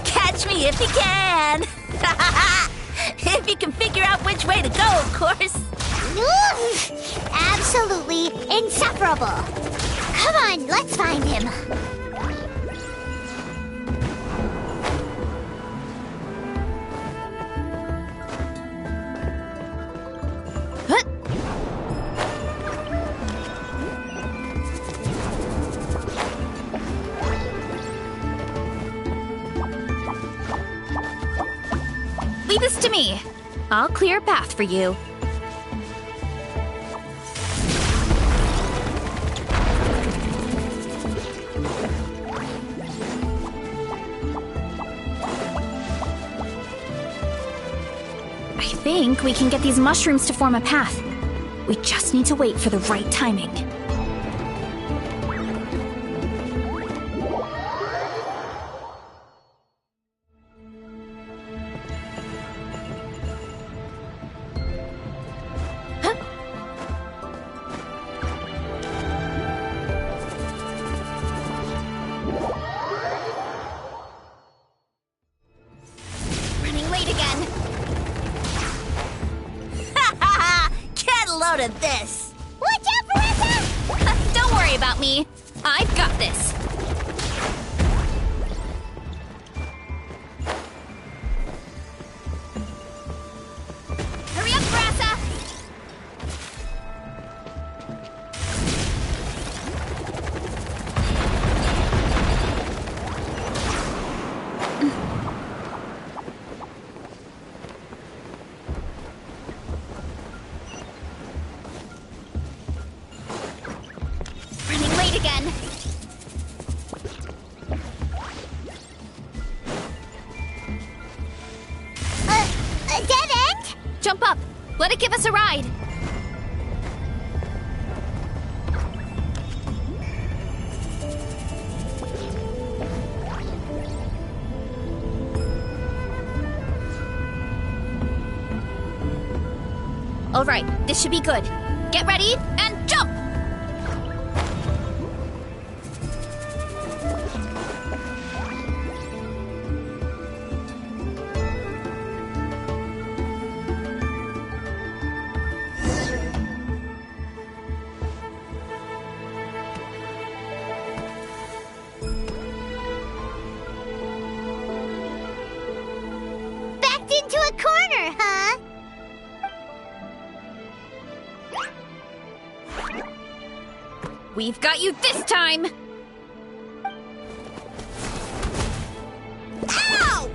Catch me if you can! If you can figure out which way to go, of course. Absolutely insufferable. Come on, let's find him. Leave this to me. I'll clear a path for you. I think we can get these mushrooms to form a path. We just need to wait for the right timing. Of this. Watch out, Marissa! Don't worry about me. I've got this. Hurry up, Marissa! Again. A dead end? Jump up. Let it give us a ride. All right, this should be good. Get ready and jump! Into a corner, huh? We've got you this time! Ow!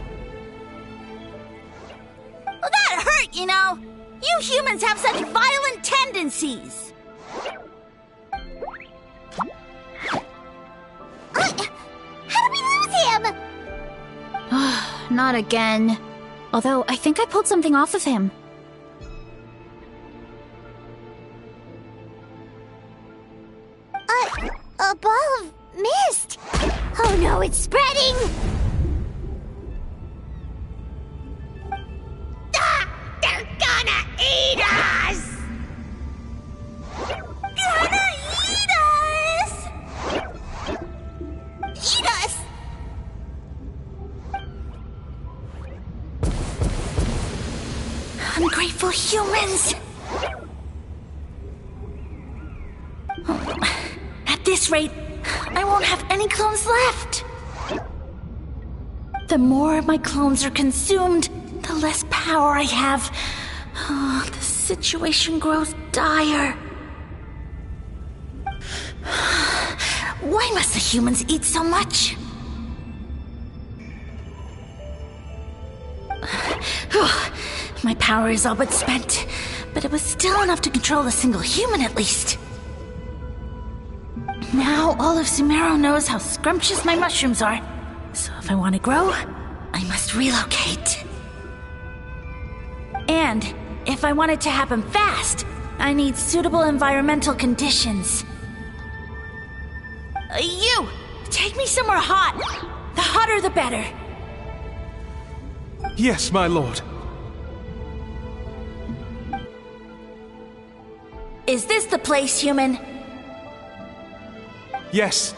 Well, that hurt, you know. You humans have such violent tendencies. How did we lose him? Not again. Although, I think I pulled something off of him. A ball of mist! Oh no, it's spreading! Ah! They're gonna eat us! Gonna eat us! Eat us! Ungrateful humans! At this rate, I won't have any clones left. The more my clones are consumed, the less power I have. Oh, the situation grows dire. Why must the humans eat so much? My power is all but spent, but it was still enough to control a single human at least. Now all of Sumeru knows how scrumptious my mushrooms are, so if I want to grow, I must relocate. And if I want it to happen fast, I need suitable environmental conditions. You! Take me somewhere hot! The hotter the better! Yes, my lord. Is this the place, human? Yes.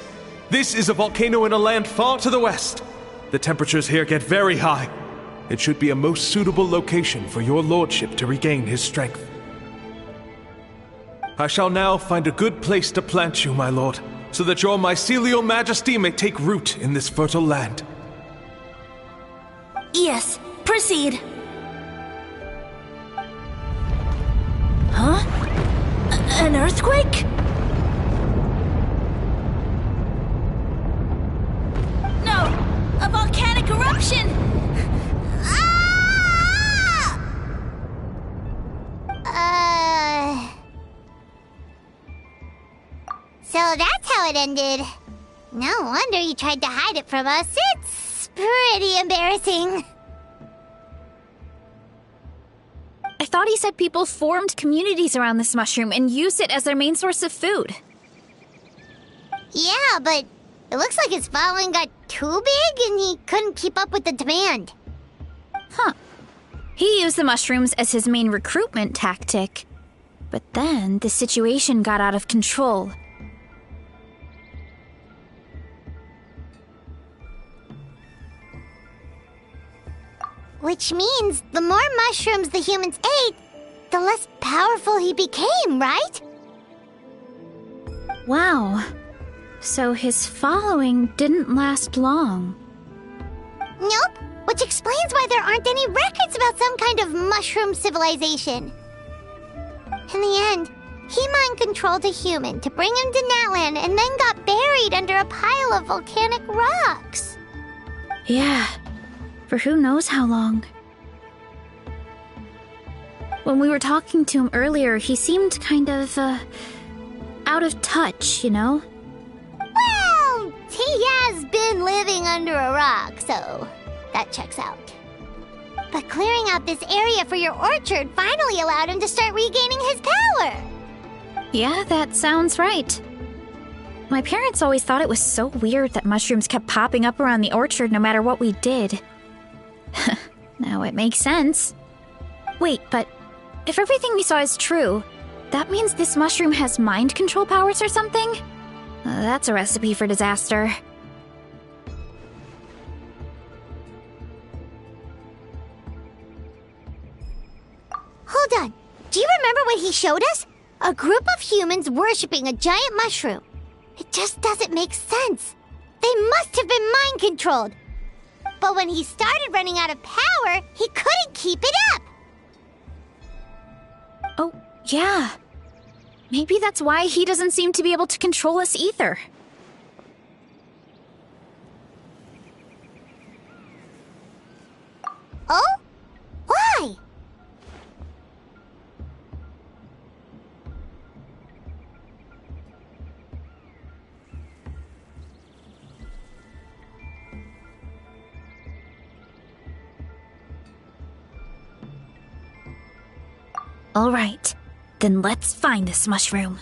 This is a volcano in a land far to the west. The temperatures here get very high. It should be a most suitable location for your lordship to regain his strength. I shall now find a good place to plant you, my lord, so that your mycelial majesty may take root in this fertile land. Yes, proceed. Huh? An earthquake? No! A volcanic eruption! So that's how it ended. No wonder you tried to hide it from us. It's pretty embarrassing. I thought he said people formed communities around this mushroom and used it as their main source of food. Yeah, but it looks like his following got too big and he couldn't keep up with the demand. Huh. He used the mushrooms as his main recruitment tactic. But then the situation got out of control. Which means the more mushrooms the humans ate, the less powerful he became, right? Wow. So his following didn't last long. Nope, which explains why there aren't any records about some kind of mushroom civilization. In the end, he mind-controlled a human to bring him to Natlan and then got buried under a pile of volcanic rocks. Yeah. For who knows how long. When we were talking to him earlier, he seemed kind of, out of touch, you know? Well, he has been living under a rock, so that checks out. But clearing out this area for your orchard finally allowed him to start regaining his power. Yeah, that sounds right. My parents always thought it was so weird that mushrooms kept popping up around the orchard no matter what we did. Now it makes sense. Wait, but if everything we saw is true, that means this mushroom has mind control powers or something? That's a recipe for disaster. Hold on. Do you remember what he showed us? A group of humans worshipping a giant mushroom. It just doesn't make sense. They must have been mind-controlled. But when he started running out of power, he couldn't keep it up. Oh, yeah. Maybe that's why he doesn't seem to be able to control us either. Oh? Why? All right, then let's find this mushroom.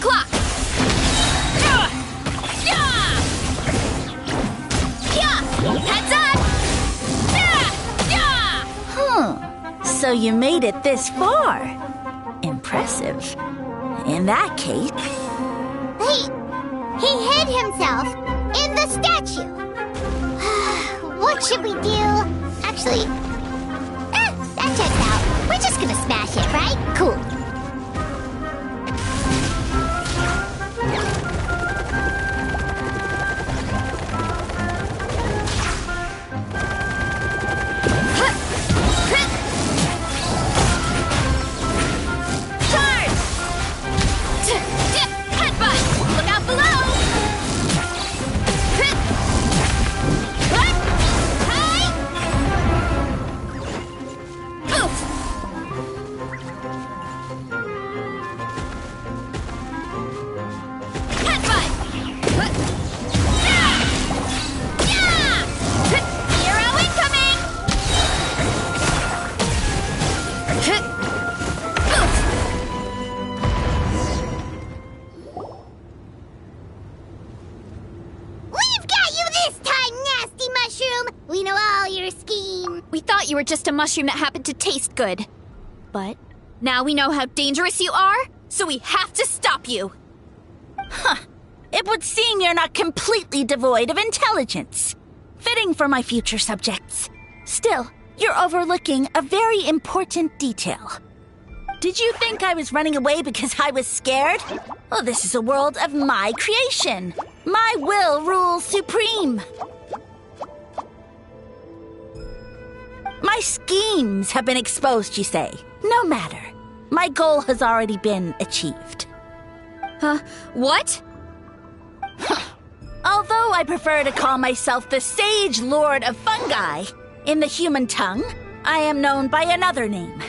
clock! Heads up! So you made it this far. Impressive. In that case... He hid himself in the statue. What should we do? Actually, that checks out. We're just gonna smash it, right? Cool. You were just a mushroom that happened to taste good. But now we know how dangerous you are, so we have to stop you. It would seem you're not completely devoid of intelligence. Fitting for my future subjects. Still, you're overlooking a very important detail. Did you think I was running away because I was scared? Oh, this is a world of my creation. My will rules supreme. My schemes have been exposed, you say. No matter. My goal has already been achieved. What? Although I prefer to call myself the Sage Lord of Fungi, in the human tongue, I am known by another name.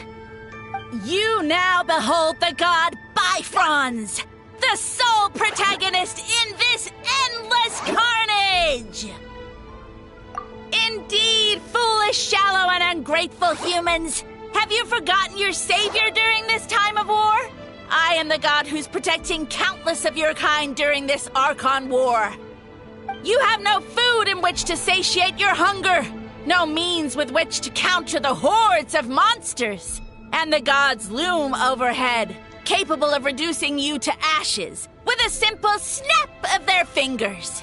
You now behold the god Bifrons, the sole protagonist in this endless carnage! Indeed, foolish, shallow, and ungrateful humans! Have you forgotten your savior during this time of war? I am the god who's protecting countless of your kind during this Archon War. You have no food in which to satiate your hunger, no means with which to counter the hordes of monsters, and the gods loom overhead, capable of reducing you to ashes with a simple snap of their fingers.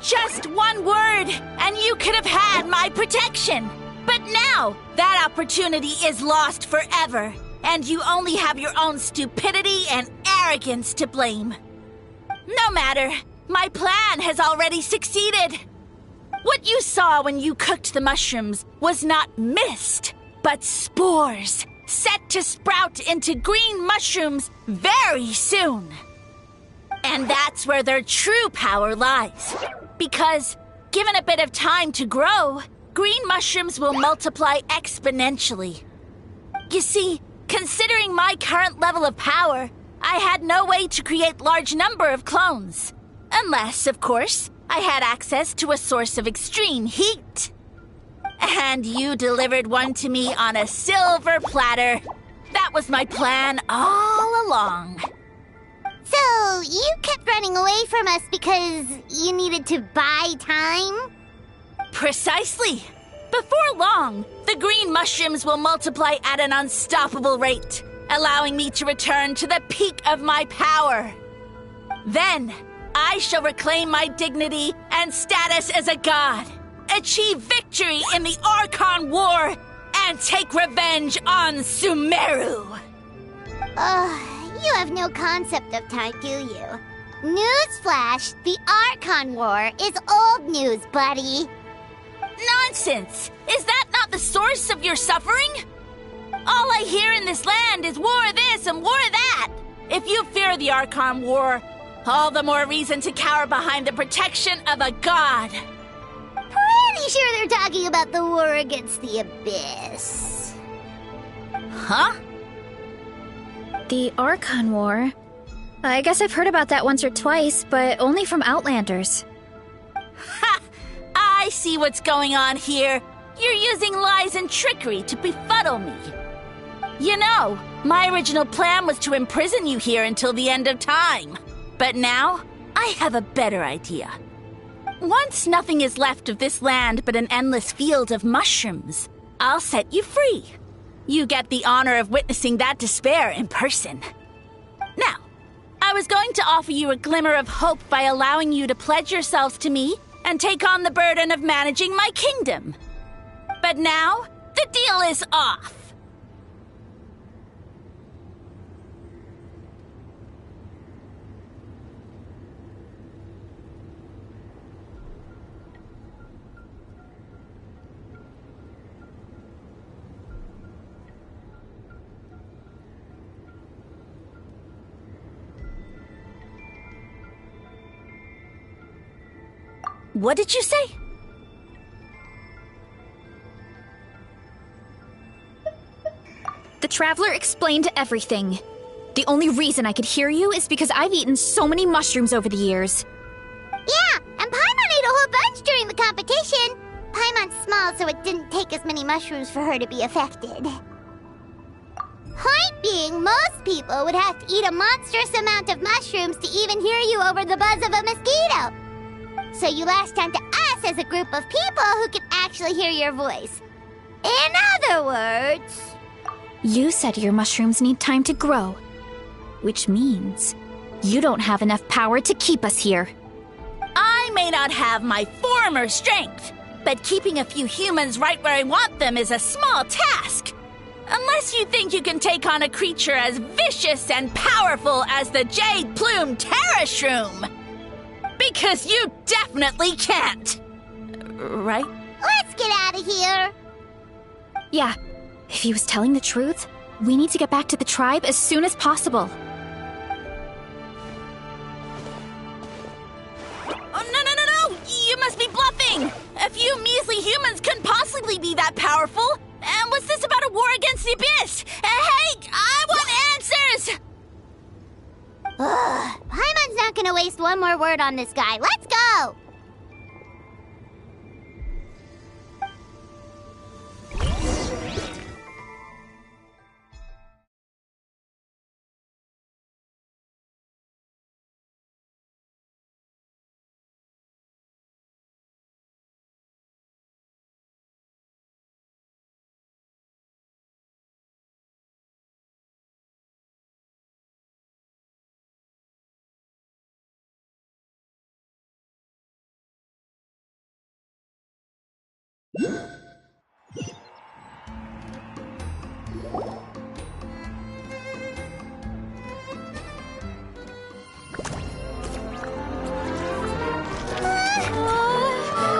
Just one word, and you could have had my protection. But now, that opportunity is lost forever, and you only have your own stupidity and arrogance to blame. No matter, my plan has already succeeded. What you saw when you cooked the mushrooms was not mist, but spores, set to sprout into green mushrooms very soon. And that's where their true power lies. Because, given a bit of time to grow, green mushrooms will multiply exponentially. You see, considering my current level of power, I had no way to create large number of clones. Unless, of course, I had access to a source of extreme heat. And you delivered one to me on a silver platter. That was my plan all along. So, you kept running away from us because you needed to buy time? Precisely. Before long, the green mushrooms will multiply at an unstoppable rate, allowing me to return to the peak of my power. Then, I shall reclaim my dignity and status as a god, achieve victory in the Archon War, and take revenge on Sumeru. You have no concept of time, do you? Newsflash, the Archon War is old news, buddy. Nonsense! Is that not the source of your suffering? All I hear in this land is war this and war that. If you fear the Archon War, all the more reason to cower behind the protection of a god. Pretty sure they're talking about the war against the Abyss. Huh? The Archon War? I guess I've heard about that once or twice, but only from Outlanders. Ha! I see what's going on here. You're using lies and trickery to befuddle me. You know, My original plan was to imprison you here until the end of time. But now, I have a better idea. Once nothing is left of this land but an endless field of mushrooms, I'll set you free. You get the honor of witnessing that despair in person. Now, I was going to offer you a glimmer of hope by allowing you to pledge yourselves to me and take on the burden of managing my kingdom. But now, the deal is off. What did you say? The Traveler explained everything. The only reason I could hear you is because I've eaten so many mushrooms over the years. Yeah, and Paimon ate a whole bunch during the competition. Paimon's small, so it didn't take as many mushrooms for her to be affected. Point being, most people would have to eat a monstrous amount of mushrooms to even hear you over the buzz of a mosquito. So you latched onto us as a group of people who can actually hear your voice. In other words... You said your mushrooms need time to grow, which means you don't have enough power to keep us here. I may not have my former strength, but keeping a few humans right where I want them is a small task. Unless you think you can take on a creature as vicious and powerful as the Jade-Plume Terrashroom. Because you definitely can't. Right? Let's get out of here. Yeah, if he was telling the truth, we need to get back to the tribe as soon as possible. Oh, no! You must be bluffing! A few measly humans couldn't possibly be that powerful! And what's this about a war against the Abyss? Hey, I want answers! Ugh, Paimon's not gonna waste one more word on this guy. Let's go!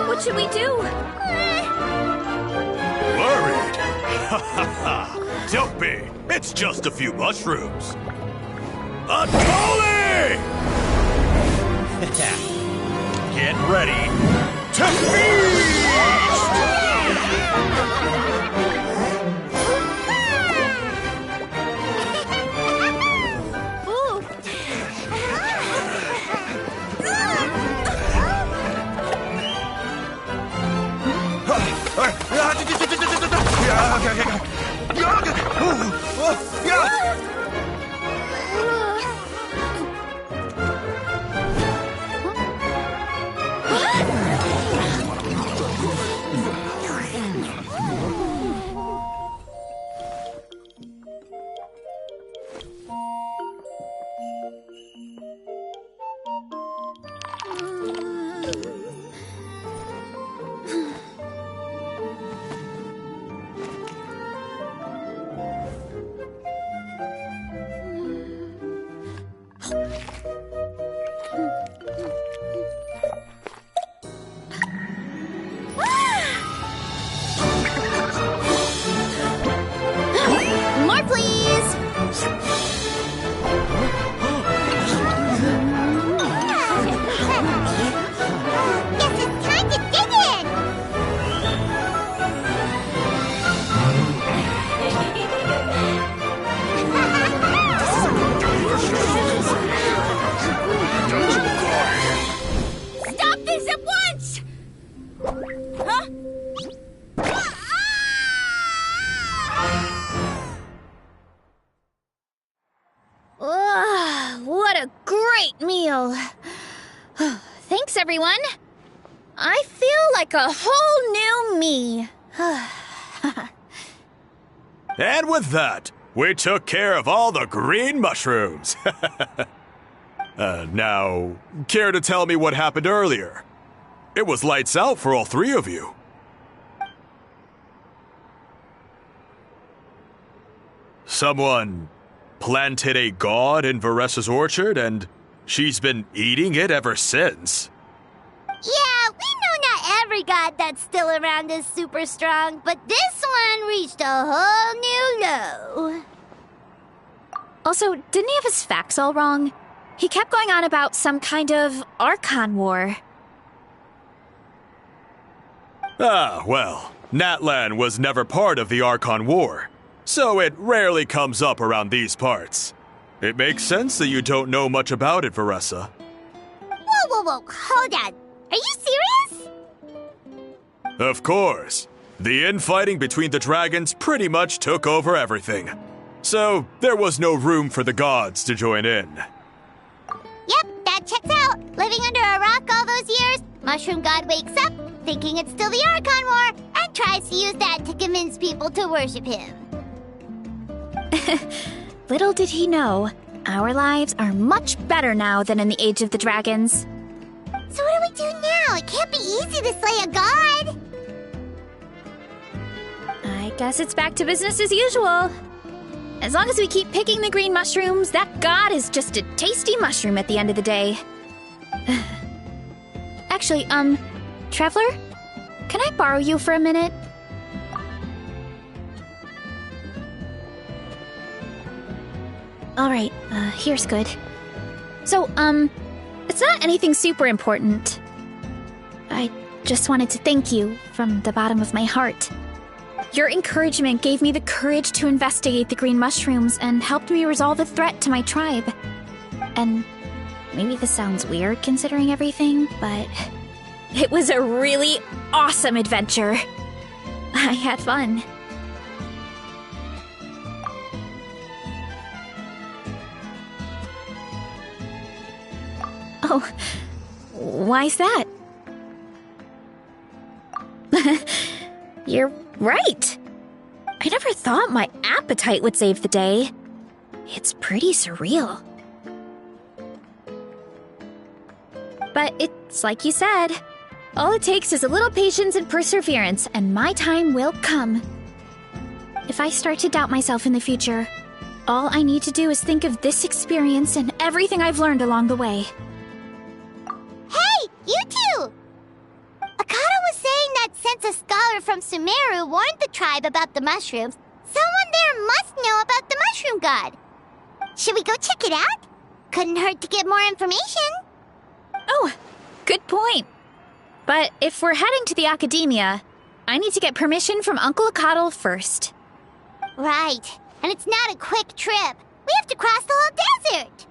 What should we do? Worried? Ha ha ha! Don't be! It's just a few mushrooms! Unholy! Get ready to feast! great meal. Thanks, everyone. I feel like a whole new me. And with that, we took care of all the green mushrooms. Now, care to tell me what happened earlier? It was lights out for all three of you. Someone planted a god in Varessa's orchard, and she's been eating it ever since. Yeah, we know not every god that's still around is super strong, but this one reached a whole new low. Also, didn't he have his facts all wrong? He kept going on about some kind of Archon war. Ah, well, Natlan was never part of the Archon War, so it rarely comes up around these parts. It makes sense that you don't know much about it, Varessa. Whoa, hold on. Are you serious? Of course. The infighting between the dragons pretty much took over everything. So, there was no room for the gods to join in. Yep, that checks out. Living under a rock all those years, Mushroom God wakes up, thinking it's still the Archon War, and tries to use that to convince people to worship him. Little did he know, our lives are much better now than in the Age of the Dragons. So what do we do now? It can't be easy to slay a god. I guess it's back to business as usual. As long as we keep picking the green mushrooms, that god is just a tasty mushroom at the end of the day. Actually, Traveler? Can I borrow you for a minute? Alright, here's good. So, it's not anything super important. I just wanted to thank you from the bottom of my heart. Your encouragement gave me the courage to investigate the green mushrooms and helped me resolve a threat to my tribe. And maybe this sounds weird considering everything, but it was a really awesome adventure. I had fun. Oh, why's that? You're right. I never thought my appetite would save the day. It's pretty surreal. But it's like you said. All it takes is a little patience and perseverance, and my time will come. If I start to doubt myself in the future, all I need to do is think of this experience and everything I've learned along the way. Hey, you two! Akata was saying that since a scholar from Sumeru warned the tribe about the mushrooms, someone there must know about the mushroom god. Should we go check it out? Couldn't hurt to get more information. Oh, good point. But if we're heading to the academia, I need to get permission from Uncle Akatl first. Right, and it's not a quick trip. We have to cross the whole desert.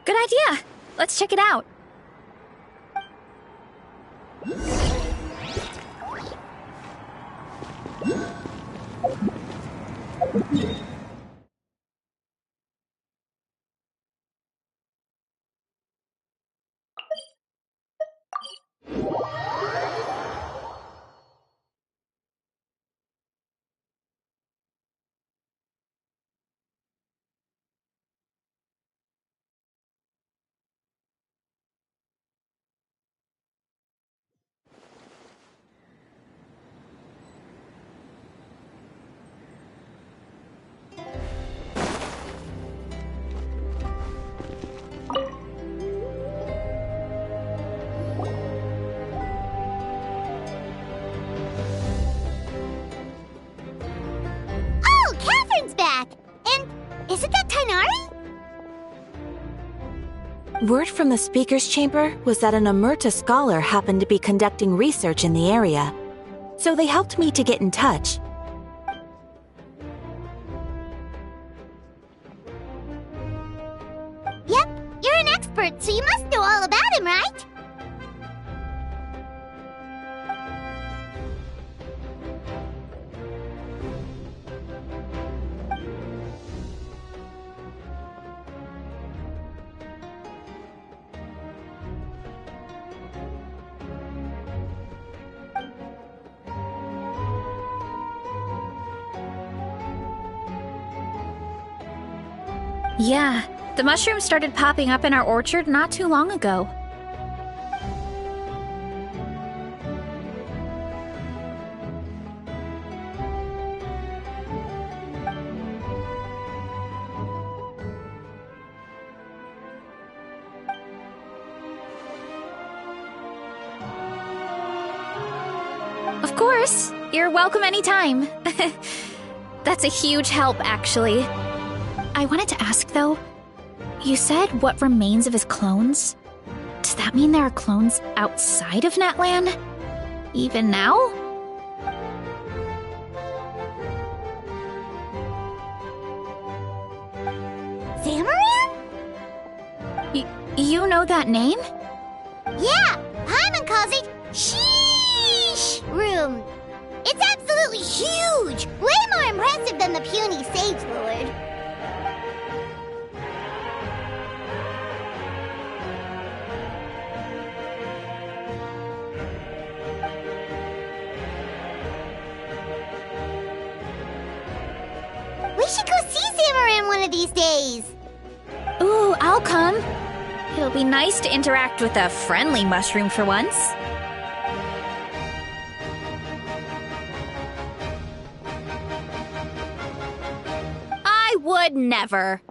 Good idea. Let's check it out. Isn't that Tainari? Word from the speaker's chamber was that an Amurta scholar happened to be conducting research in the area. So they helped me to get in touch. Yep, you're an expert, so you must know all about him, right? Yeah, the mushrooms started popping up in our orchard not too long ago. Of course, you're welcome anytime. That's a huge help, actually. I wanted to ask, though, you said what remains of his clones? Does that mean there are clones outside of Natlan? Even now? Zamaran? You know that name? Yeah, Paimon calls it Sheesh Room. It's absolutely huge! Way more impressive than the puny Sage Lord. We should go see Zamaran one of these days. Ooh, I'll come. It'll be nice to interact with a friendly mushroom for once. I would never.